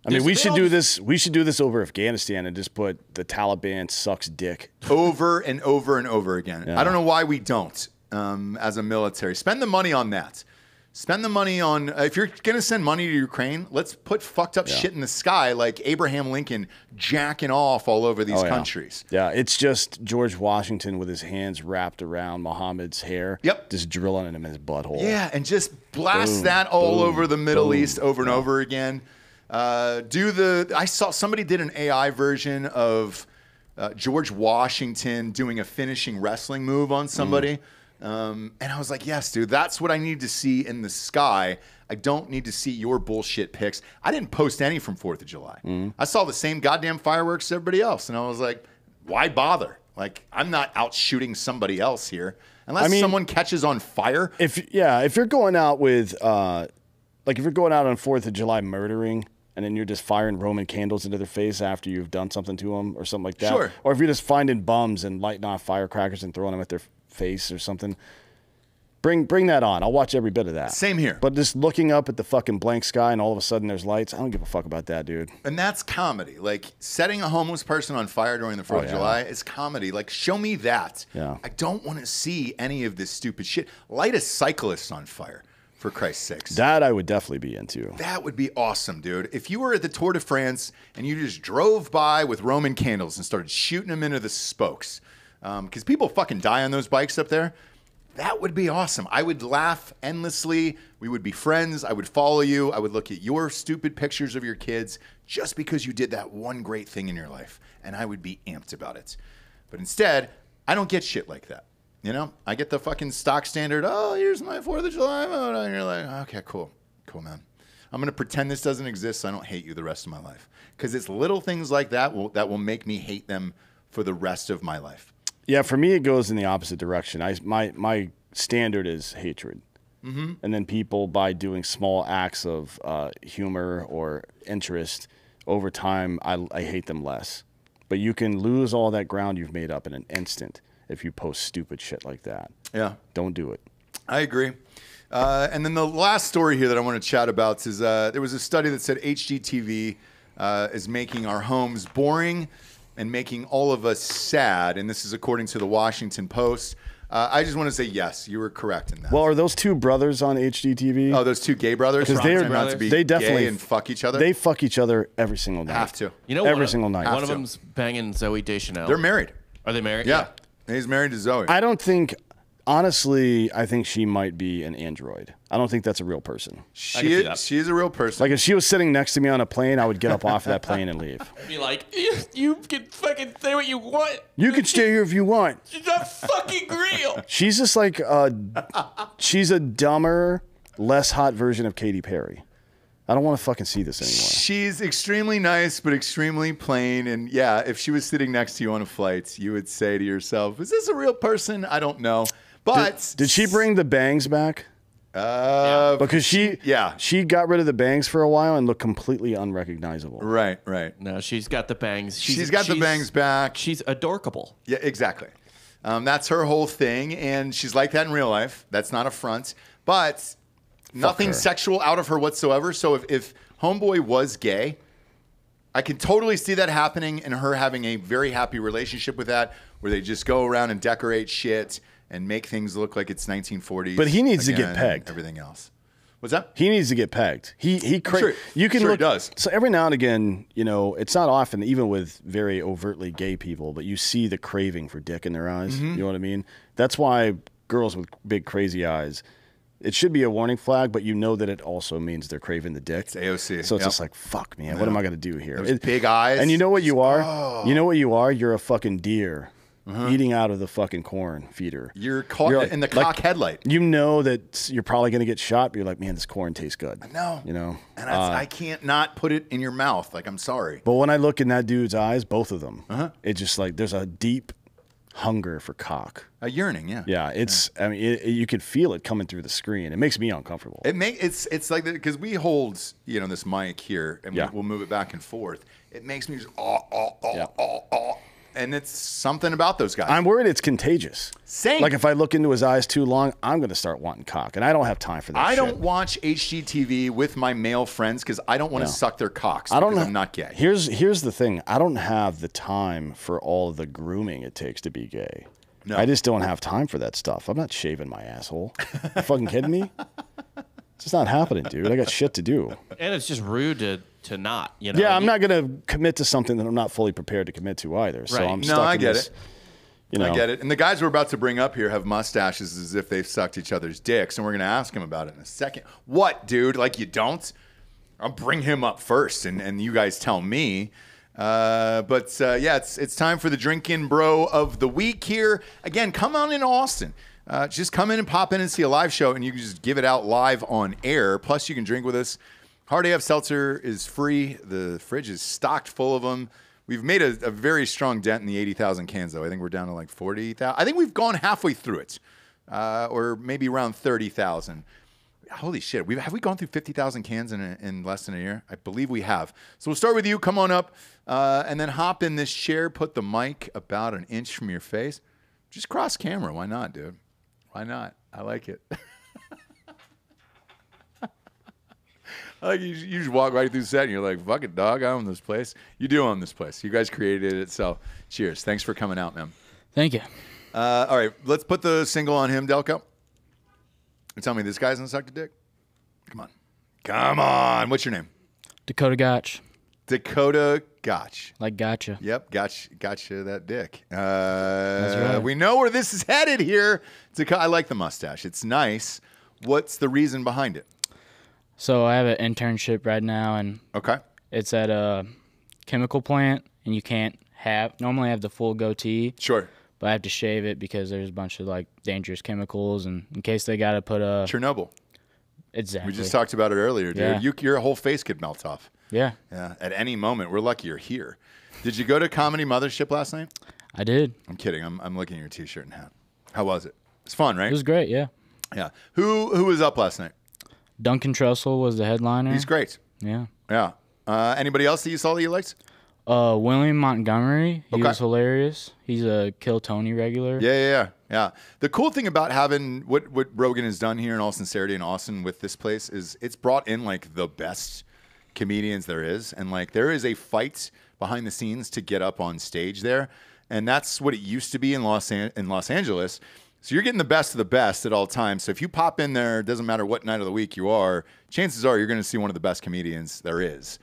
I mean, we should do this. We should do this over Afghanistan and just put the Taliban sucks dick over and over and over again. Yeah. I don't know why we don't. As a military, spend the money on that. Spend the money on, if you're going to send money to Ukraine, let's put fucked up shit in the sky like Abraham Lincoln jacking off all over these countries. Yeah, it's just George Washington with his hands wrapped around Muhammad's hair. Yep. Just drilling it in his butthole. Yeah, and just blast that all over the Middle East over and over again. I saw somebody did an AI version of George Washington doing a finishing wrestling move on somebody. And I was like, yes, dude, that's what I need to see in the sky. I don't need to see your bullshit pics. I didn't post any from 4th of July. I saw the same goddamn fireworks as everybody else. And I was like, why bother? Like, I'm not out shooting somebody else here. Unless someone catches on fire. If you're going out with, if you're going out on 4th of July murdering, and then you're just firing Roman candles into their face after you've done something to them or something like that. Sure. Or if you're just finding bums and lighting off firecrackers and throwing them at their face or something, bring that on. I'll watch every bit of that. Same here. But just looking up at the fucking blank sky and all of a sudden there's lights, I don't give a fuck about that, dude. And that's comedy. Like, setting a homeless person on fire during the 4th of July is comedy. Like, show me that. Yeah. I don't want to see any of this stupid shit. Light a cyclist on fire. For Christ's sakes. That I would definitely be into. That would be awesome, dude. If you were at the Tour de France and you just drove by with Roman candles and started shooting them into the spokes, because people fucking die on those bikes up there, that would be awesome. I would laugh endlessly. We would be friends. I would follow you. I would look at your stupid pictures of your kids just because you did that one great thing in your life, and I would be amped about it. But instead, I don't get shit like that. You know, I get the fucking stock standard, oh, here's my 4th of July photo. And you're like, okay, cool. Cool, man. I'm going to pretend this doesn't exist so I don't hate you the rest of my life. Because it's little things like that that will make me hate them for the rest of my life. Yeah, for me, it goes in the opposite direction. My standard is hatred. And then people, by doing small acts of humor or interest, over time, I hate them less. But you can lose all that ground you've made up in an instant if you post stupid shit like that. Yeah. Don't do it. I agree. And then the last story here that I want to chat about is there was a study that said HGTV is making our homes boring and making all of us sad. And this is according to the Washington Post. I just want to say, yes, you were correct in that. Well, are those two brothers on HGTV? Oh, those two gay brothers? Because they definitely and fuck each other? They fuck each other every single night. Have to. You know, every single night. One of them's banging Zooey Deschanel. They're married. Are they married? Yeah. He's married to Zoe. I don't think, honestly, I think she might be an android. I don't think that's a real person. She is a real person. Like, if she was sitting next to me on a plane, I would get up off of that plane and leave. Be like, you can fucking say what you want. You can stay here if you want. She's not fucking real. She's just like, she's a dumber, less hot version of Katy Perry. I don't want to fucking see this anymore. She's extremely nice, but extremely plain. And yeah, if she was sitting next to you on a flight, you would say to yourself, is this a real person? I don't know. But did she bring the bangs back? Because she got rid of the bangs for a while and looked completely unrecognizable. Right. No, she's got the bangs. She's got the bangs back. She's adorkable. Yeah, exactly. That's her whole thing. And she's like that in real life. That's not a front. But nothing sexual out of her whatsoever. So if Homeboy was gay, I can totally see that happening and her having a very happy relationship with that, where they just go around and decorate shit and make things look like it's 1940s. But he needs to get pegged. Everything else. What's that? He needs to get pegged. He does. So every now and again, you know, it's not often, even with very overtly gay people, but you see the craving for dick in their eyes. You know what I mean? That's why girls with big crazy eyes, it should be a warning flag, but you know that it also means they're craving the dick. It's AOC. So it's just like, fuck, man, what am I going to do here? Those big eyes. And you know what you are? Oh. You know what you are? You're a fucking deer eating out of the fucking corn feeder. You're caught in the cock headlight. You know that you're probably going to get shot, but you're like, man, this corn tastes good. I know. You know? And I can't not put it in your mouth. Like, I'm sorry. But when I look in that dude's eyes, both of them, it's just like there's a deep hunger for cock. A yearning, yeah. Yeah, I mean, you could feel it coming through the screen. It makes me uncomfortable. It's like that because we hold, you know, this mic here and we'll move it back and forth. It makes me just and it's something about those guys. I'm worried it's contagious. Same. Like if I look into his eyes too long, I'm going to start wanting cock, and I don't have time for that. I don't watch HGTV with my male friends because I don't want to suck their cocks. I'm not gay. Here's the thing. I don't have the time for all of the grooming it takes to be gay. No. I just don't have time for that stuff. I'm not shaving my asshole. You fucking kidding me? It's just not happening, dude. I got shit to do. And it's just rude to not, you know. Yeah, I'm not going to commit to something that I'm not fully prepared to commit to either. So I'm stuck I in get this, it. You know. I get it. And the guys we're about to bring up here have mustaches as if they've sucked each other's dicks, and we're going to ask him about it in a second. What, dude? Like you don't? I'll bring him up first, and you guys tell me. Yeah, it's time for the Drinkin' Bro of the week here. Again, come on in Austin. Just come in and pop in and see a live show, and you can just give it out live on air. Plus, you can drink with us. Hard AF Seltzer is free. The fridge is stocked full of them. We've made a very strong dent in the 80,000 cans, though. I think we're down to like 40,000. I think we've gone halfway through it, or maybe around 30,000. Holy shit. Have we gone through 50,000 cans in less than a year? I believe we have. So we'll start with you. Come on up and then hop in this chair. Put the mic about an inch from your face. Just cross camera. Why not, dude? Why not? I like it. I like you just walk right through the set and you're like, fuck it, dog. I own this place. You do own this place. You guys created it. So cheers. Thanks for coming out, man. Thank you. All right. Let's put the single on him, Delco. Tell me, this guy's gonna suck a dick? Come on. Come on. What's your name? Dakota Gotch. Dakota Gotch. Like gotcha. Yep, gotcha that dick. That's right. We know where this is headed here. I like the mustache. It's nice. What's the reason behind it? So I have an internship right now, and Okay. it's at a chemical plant, and you can't normally I have the full goatee, Sure. but I have to shave it because there's a bunch of like dangerous chemicals, and in case they got to put a Chernobyl. exactly. We just talked about it earlier, dude. Yeah. Your whole face could melt off. Yeah, Yeah. At any moment. We're lucky you're here. Did you go to Comedy Mothership last night? I did. I'm kidding. I'm looking at your T-shirt and hat. How was it? It's fun, right? It was great. Yeah, Yeah. Who was up last night? Duncan Trussell was the headliner. He's great. Yeah. Yeah. Anybody else that you saw that you liked? William Montgomery. He Okay. was hilarious. He's a Kill Tony regular. Yeah. The cool thing about having what Rogan has done here in all sincerity in Austin with this place is it's brought in like the best comedians there is, and like there is a fight behind the scenes to get up on stage there, and that's what it used to be in Los Angeles. So you're getting the best of the best at all times. So if you pop in there, it doesn't matter what night of the week you are, chances are you're going to see one of the best comedians there is.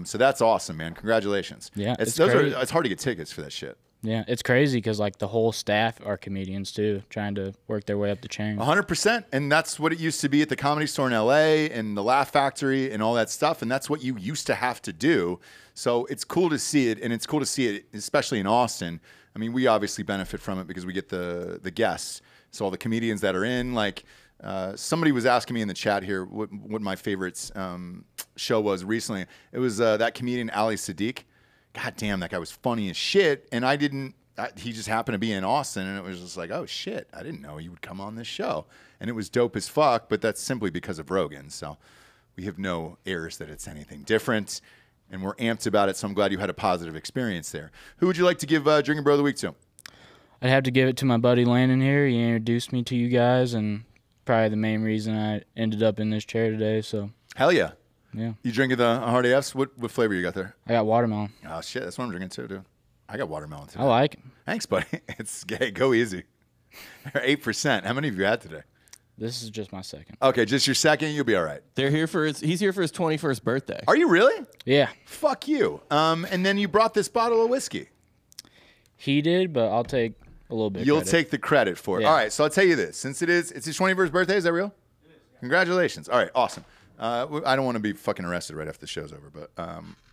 So that's awesome, man. Congratulations. Yeah, it's great. it's hard to get tickets for that shit. Yeah, it's crazy because like the whole staff are comedians too, trying to work their way up the chain. 100%. And that's what it used to be at the Comedy Store in LA and the Laugh Factory and all that stuff. And that's what you used to have to do. So it's cool to see it. And it's cool to see it, especially in Austin. I mean, we obviously benefit from it because we get the guests. So all the comedians that are in, like somebody was asking me in the chat here what my favorite show was recently. It was that comedian Ali Sadiq. God damn, that guy was funny as shit. And he just happened to be in Austin, and it was just like, oh shit, I didn't know he would come on this show. And it was dope as fuck, but that's simply because of Rogan. So we have no airs that it's anything different, and we're amped about it. So I'm glad you had a positive experience there. Who would you like to give Drinkin' Bro of the Week to? I'd have to give it to my buddy Landon here. He introduced me to you guys, and probably the main reason I ended up in this chair today. So Hell yeah. yeah, You drinking the Hard AFs? What flavor you got there? I got watermelon. Oh shit, that's what I'm drinking too, dude. I got watermelon today. I like it. Thanks, buddy. It's go easy. 8%. How many have you had today? This is just my second. Okay, just your second. You'll be all right. He's here for his 21st birthday. Are you really? Yeah, Fuck you. And then you brought this bottle of whiskey. he did, but I'll take a little bit. You'll credit. take the credit for it. Yeah. All right, so I'll tell you this. Since it's his 21st birthday, is that real? It is. Yeah. Congratulations. All right, awesome. I don't want to be fucking arrested right after the show's over, but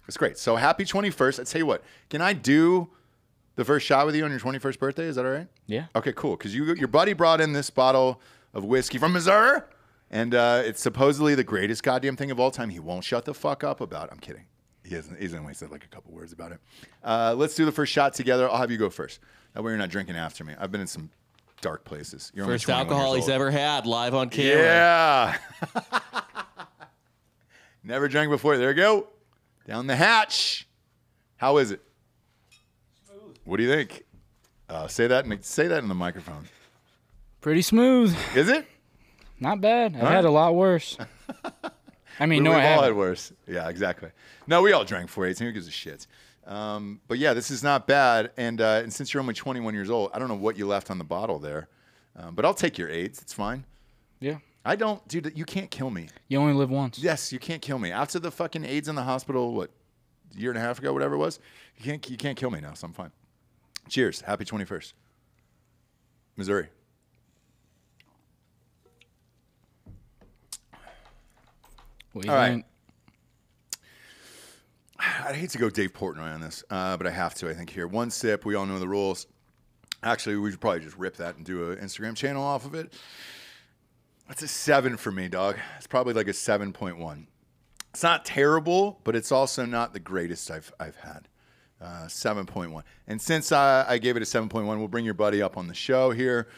it's great. So happy 21st. I tell you what, can I do the first shot with you on your 21st birthday? Is that all right? Yeah. Okay, cool. Because your buddy brought in this bottle of whiskey from Missouri, and it's supposedly the greatest goddamn thing of all time. He won't shut the fuck up about it. I'm kidding. He's only said like a couple words about it. Let's do the first shot together. I'll have you go first. That way you're not drinking after me. I've been in some dark places. You're only First 21 alcohol years he's old. ever had live on camera. Yeah. Never drank before. There you go. Down the hatch. How is it? Smooth. What do you think? Say that in the microphone. Pretty smooth. Is it? Not bad. I've had a lot worse. I mean, no, We've I all haven't. had worse. Yeah, exactly. No, we all drank 4/8. Who gives a shit? But yeah, this is not bad. And since you're only 21 years old, I don't know what you left on the bottle there. But I'll take your AIDS. It's fine. Yeah. I don't, dude, you can't kill me. You only live once. Yes, you can't kill me. After the fucking AIDS in the hospital, what, a year and a half ago, whatever it was, you can't kill me now, so I'm fine. Cheers. Happy 21st. Missouri. What do you All right. think? I'd hate to go Dave Portnoy on this, but I have to, I think, here. One sip. We all know the rules. Actually, we should probably just rip that and do an Instagram channel off of it. That's a 7 for me, dog. It's probably like a 7.1. It's not terrible, but it's also not the greatest I've had. 7.1. And since I gave it a 7.1, we'll bring your buddy up on the show here.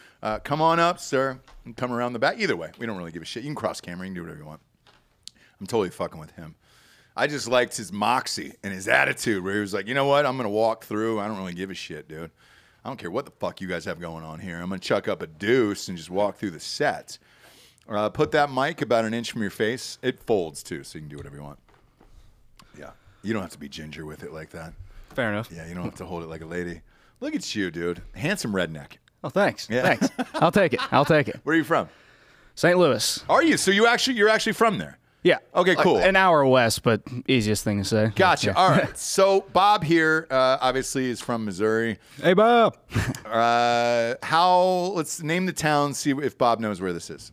Come on up, sir. And come around the back. Either way, we don't really give a shit. You can cross camera. You can do whatever you want. I'm totally fucking with him. I just liked his moxie and his attitude where he was like, you know what? I'm going to walk through. I don't really give a shit, dude. I don't care what the fuck you guys have going on here. I'm going to chuck up a deuce and just walk through the set. Put that mic about an inch from your face. It folds, too, so you can do whatever you want. Yeah. You don't have to be ginger with it like that. Fair enough. Yeah, you don't have to hold it like a lady. Look at you, dude. Handsome redneck. Oh, thanks. Yeah. Thanks. I'll take it. I'll take it. Where are you from? St. Louis. Are you? So you're actually from there? Yeah. Okay, cool. An hour west, but easiest thing to say. Gotcha. Yeah. All right. So Bob here, obviously, is from Missouri. Hey, Bob. Let's name the town, see if Bob knows where this is.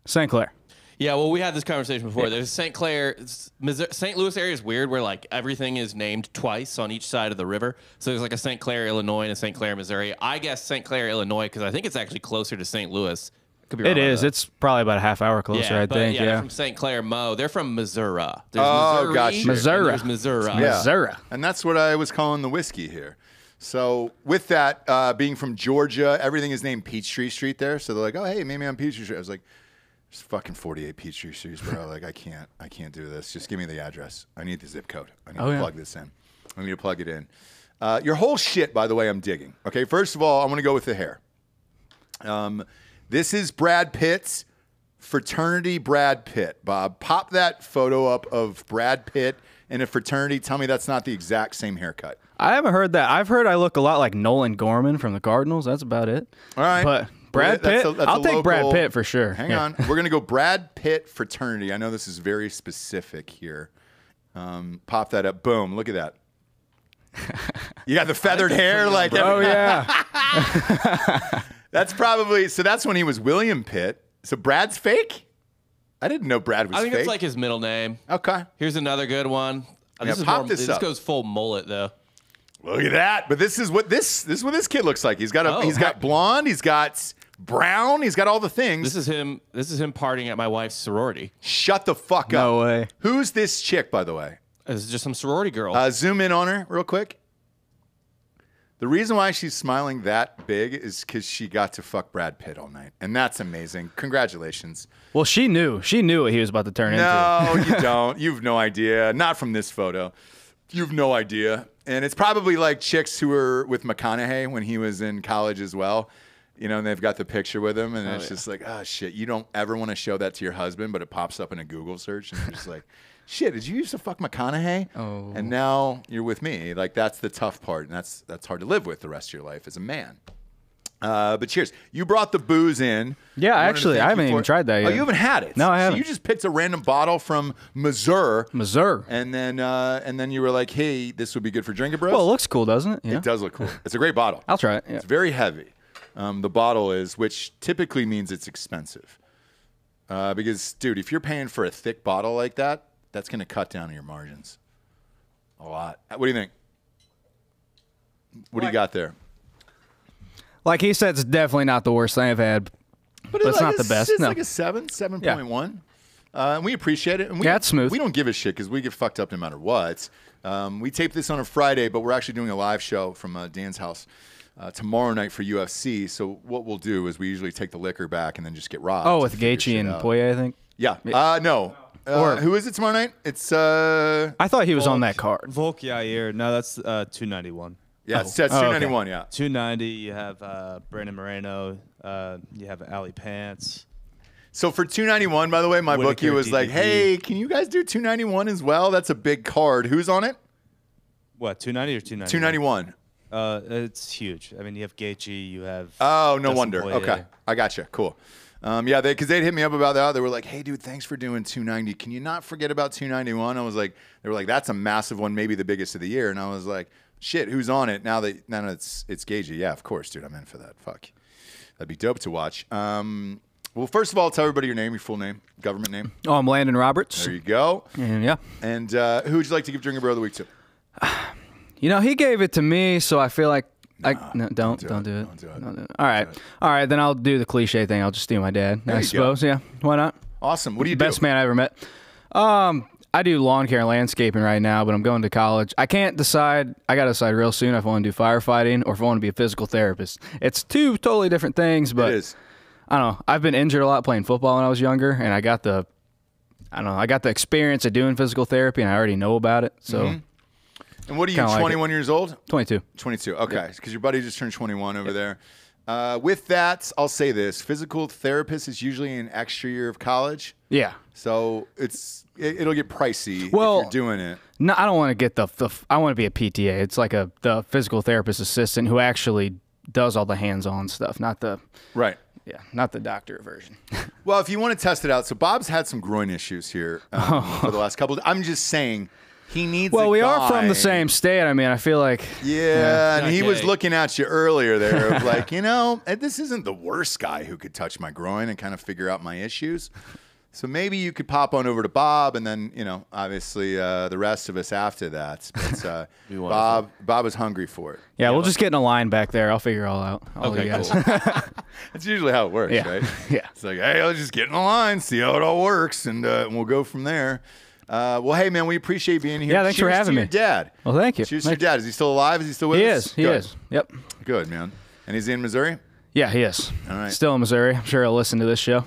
St. Clair. Yeah, well, we had this conversation before. There's St. Clair. St. Louis area is weird where, like, everything is named twice on each side of the river. So there's, like, a St. Clair, Illinois, and a St. Clair, Missouri. I guess St. Clair, Illinois, because I think it's actually closer to St. Louis. Could be wrong It is. It's probably about a half hour closer, I think. Yeah, they're from St. Clair, Mo. They're from Missouri. There's Oh, Missouri, gotcha. and Missouri. There's Missouri. Yeah. Missouri. And that's what I was calling the whiskey here. So with that, being from Georgia, everything is named Peachtree Street there. So they're like, oh, hey, maybe on Peachtree Street. I was like, there's fucking 48 Peachtree Streets, bro. Like, I can't do this. Just give me the address. I need the zip code. I need to plug this in. I need to plug it in. Your whole shit, by the way, I'm digging. Okay, first of all, I'm going to go with the hair. This is Brad Pitt's fraternity Brad Pitt. Bob, pop that photo up of Brad Pitt in a fraternity. Tell me that's not the exact same haircut. I haven't heard that. I've heard I look a lot like Nolan Gorman from the Cardinals. That's about it. All right. But Brad That's Pitt, a I'll take Brad local- Pitt for sure. Hang Yeah. on. We're going to go Brad Pitt fraternity. I know this is very specific here. Pop that up. Boom. Look at that. You got the feathered hair like Oh, yeah. That's probably, so that's when he was William Pitt. So Brad's fake? I didn't know Brad was I think fake. it's like his middle name. Okay. Here's another good one. Yeah, pop this this up. goes full mullet, though. Look at that. But this is what this kid looks like. He's got he's got blonde, he's got brown, he's got all the things. This is him partying at my wife's sorority. Shut the fuck up. No way. Who's this chick, by the way? This is just some sorority girl. Zoom in on her real quick. The reason why she's smiling that big is because she got to fuck Brad Pitt all night. And that's amazing. Congratulations. Well, she knew. She knew what he was about to turn into. No, you don't. You've no idea. Not from this photo. You've no idea. And it's probably like chicks who were with McConaughey when he was in college as well. You know, and they've got the picture with him. And it's just like, oh, shit. You don't ever want to show that to your husband, but it pops up in a Google search. And you're just like, shit, did you used to fuck McConaughey? Oh. And now you're with me. Like, that's the tough part. And that's hard to live with the rest of your life as a man. But cheers. You brought the booze in. Yeah, actually, I haven't even tried that Oh, yet. you haven't had it? No, I haven't. So you just picked a random bottle from Missouri. Missouri. And then you were like, hey, this would be good for Drinkin' Bros. Well, it looks cool, doesn't it? You know? It does look cool. It's a great bottle. I'll try it. Yeah. It's very heavy. The bottle is, which typically means it's expensive. Because, dude, if you're paying for a thick bottle like that, that's going to cut down on your margins a lot. What do you think? What do you got there? Like he said, it's definitely not the worst thing I've had, but it's not the best. It's No. like a 7.1. And we appreciate it. And Yeah, it's smooth. We don't give a shit because we get fucked up no matter what. We tape this on a Friday, but we're actually doing a live show from Dan's house tomorrow night for UFC. So what we'll do is we usually take the liquor back and then just get robbed. Oh, with to figure Gaethje shit and out. Poirier, I think. Yeah. No. Or- Who is it tomorrow night? It's I thought he was on that card. Volk Yair. No, that's 291. yeah, it's 291. Yeah. 290. You have Brandon Moreno. You have Ali Pants. So for 291, by the way, my Whitaker, bookie was like, DDP. "Hey, can you guys do 291 as well? That's a big card. Who's on it? What, 290 or 290? 291. It's huge. I mean, you have Gaethje. You have. Oh, no Dustin wonder. Poirier. Okay, I gotcha. Cool. Yeah, because they'd hit me up about that. They were like, "Hey, dude, thanks for doing 290. Can you not forget about 291?" I was like, "They were like, that's a massive one, maybe the biggest of the year." And I was like, "Shit, who's on it now that it's Gaethje? Yeah, of course, dude. I'm in for that. Fuck, that'd be dope to watch." Well, first of all, tell everybody your name, your full name, government name. Oh, I'm Landon Roberts. There you go. And yeah. And who would you like to give Drinkin' Bro of the Week to? You know, he gave it to me, so I feel like do don't do it. it. Don't do it. All right. All right, then I'll do the cliche thing. I'll just steal my dad, There I you suppose. Yeah. Why not? Awesome. What do you Best do? man I ever met. I do lawn care and landscaping right now, but I'm going to college. I can't decide. I got to decide real soon if I want to do firefighting or if I want to be a physical therapist. It's two totally different things, but It is. I don't know. I've been injured a lot playing football when I was younger, and I got the experience of doing physical therapy, and I already know about it. So, And what are you, Kinda like 21 years old? 22. 22. Okay, because your buddy just turned 21 over there. With that, I'll say this: physical therapist is usually an extra year of college, Yeah. so it'll get pricey Well, if you're doing it. No, I don't want to get I want to be a PTA. It's like the physical therapist assistant who actually does all the hands-on stuff, not the Right. Yeah, not the doctor version. Well, if you want to test it out, so Bob's had some groin issues here for the last couple. I'm just saying he needs. Well, a we guy. are from the same state. I mean, I feel like. Yeah, and he was Okay. looking at you earlier there, of like, this isn't the worst guy who could touch my groin and kind of figure out my issues. So maybe you could pop on over to Bob, and then obviously the rest of us after that. But Bob is hungry for it. Yeah, we'll just get in a line back there. I'll figure it all out. All Okay, you guys. cool. That's usually how it works, Yeah. right? Yeah. It's like, hey, I'll just get in a line, see how it all works, and we'll go from there. Well, hey, man, we appreciate you being here. Yeah, thanks for Cheers having to me. your dad. Well, thank you. Cheers to your dad. Is he still alive? Is he still with He us? is. He Good. is. Yep. Good, man. And he's in Missouri? Yeah, he is. All right. Still in Missouri. I'm sure he'll listen to this show.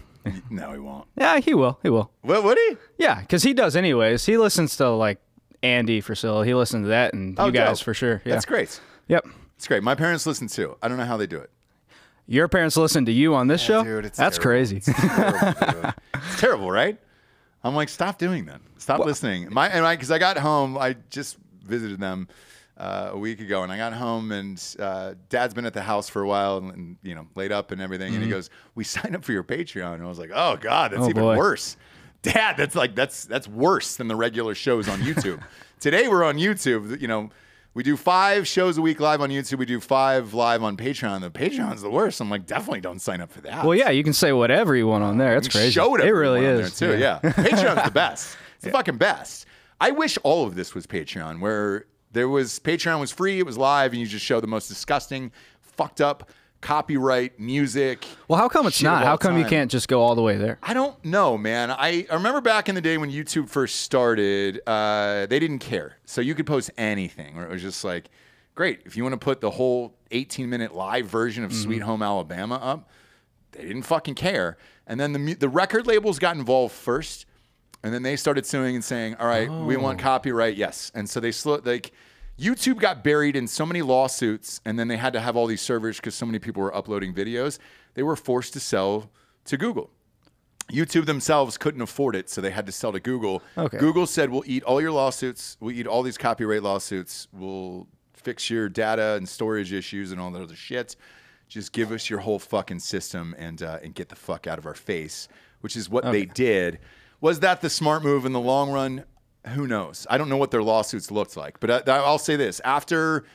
No, he won't. Yeah, he will. He will. What, would he? Yeah, because he does anyways. He listens to like Andy Frisilla. He listens to that, and you guys dope. for sure. Yeah. That's great. Yep. It's great. My parents listen too. I don't know how they do it. Your parents listen to you on this show? Dude, it's That's terrible. crazy. Terrible, dude. It's terrible, right? I'm like, stop doing that. Stop listening. Because I got home, I just visited them a week ago, and I got home, and Dad's been at the house for a while, and laid up and everything, and he goes, "We signed up for your Patreon," and I was like, "Oh God, that's even boy. worse." Dad, that's worse than the regular shows on YouTube. Today we're on YouTube. We do 5 shows a week live on YouTube. We do 5 live on Patreon. The Patreon's the worst. I'm like, definitely don't sign up for that. Well, yeah, you can say whatever you want on there. That's crazy. Showed It really everyone on is. there too. Yeah. Patreon's the best. It's the fucking best. I wish all of this was Patreon, where Patreon was free, it was live, and you just show the most disgusting, fucked up copyright music. Well, how come it's shit of not? all How come you time. can't just go all the way there? I don't know, man. I remember back in the day when YouTube first started, they didn't care. So you could post anything, or it was just like, great, if you want to put the whole 18-minute live version of Sweet Home Alabama up, they didn't fucking care. And then the record labels got involved first, and then they started suing and saying, all right, we want copyright, yes. And so YouTube got buried in so many lawsuits, and then they had to have all these servers because so many people were uploading videos. They were forced to sell to Google. YouTube themselves couldn't afford it, so they had to sell to Google. Okay. Google said, we'll eat all your lawsuits. We'll eat all these copyright lawsuits. We'll fix your data and storage issues and all that other shit. Just give us your whole fucking system and get the fuck out of our face, which is what they did. Was that the smart move in the long run? Who knows? I don't know what their lawsuits looked like. But I'll say this. After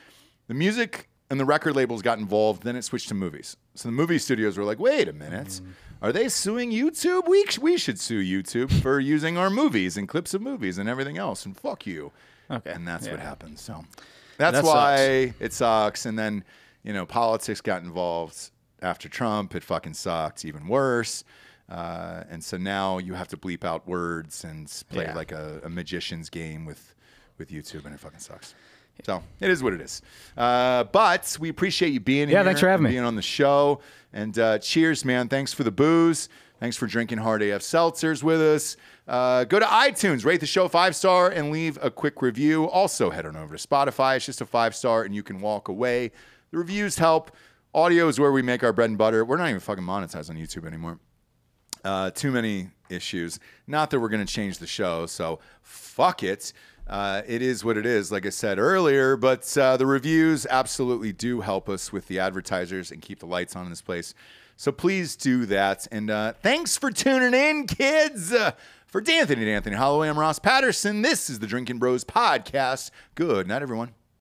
the music and the record labels got involved, then it switched to movies. So the movie studios were like, wait a minute. Are they suing YouTube? We should sue YouTube for using our movies and clips of movies and everything else. And fuck you. Okay. And that's Yeah. what happened. So that's That why it sucks. And then, politics got involved after Trump. It fucking sucked even worse. And so now you have to bleep out words and play like a magician's game with YouTube, and it fucking sucks. So it is what it is. But we appreciate you being here. Yeah, thanks for having and me. being on the show. And cheers, man. Thanks for the booze. Thanks for drinking Hard AF seltzers with us. Go to iTunes, rate the show 5-star, and leave a quick review. Also, head on over to Spotify. It's just a 5-star, and you can walk away. The reviews help. Audio is where we make our bread and butter. We're not even fucking monetized on YouTube anymore. Too many issues. Not that we're going to change the show, so fuck it. It is what it is, like I said earlier, but the reviews absolutely do help us with the advertisers and keep the lights on in this place. So please do that. And thanks for tuning in, kids. For D'Anthony Holloway, I'm Ross Patterson. This is the Drinkin' Bros Podcast. Good night, everyone.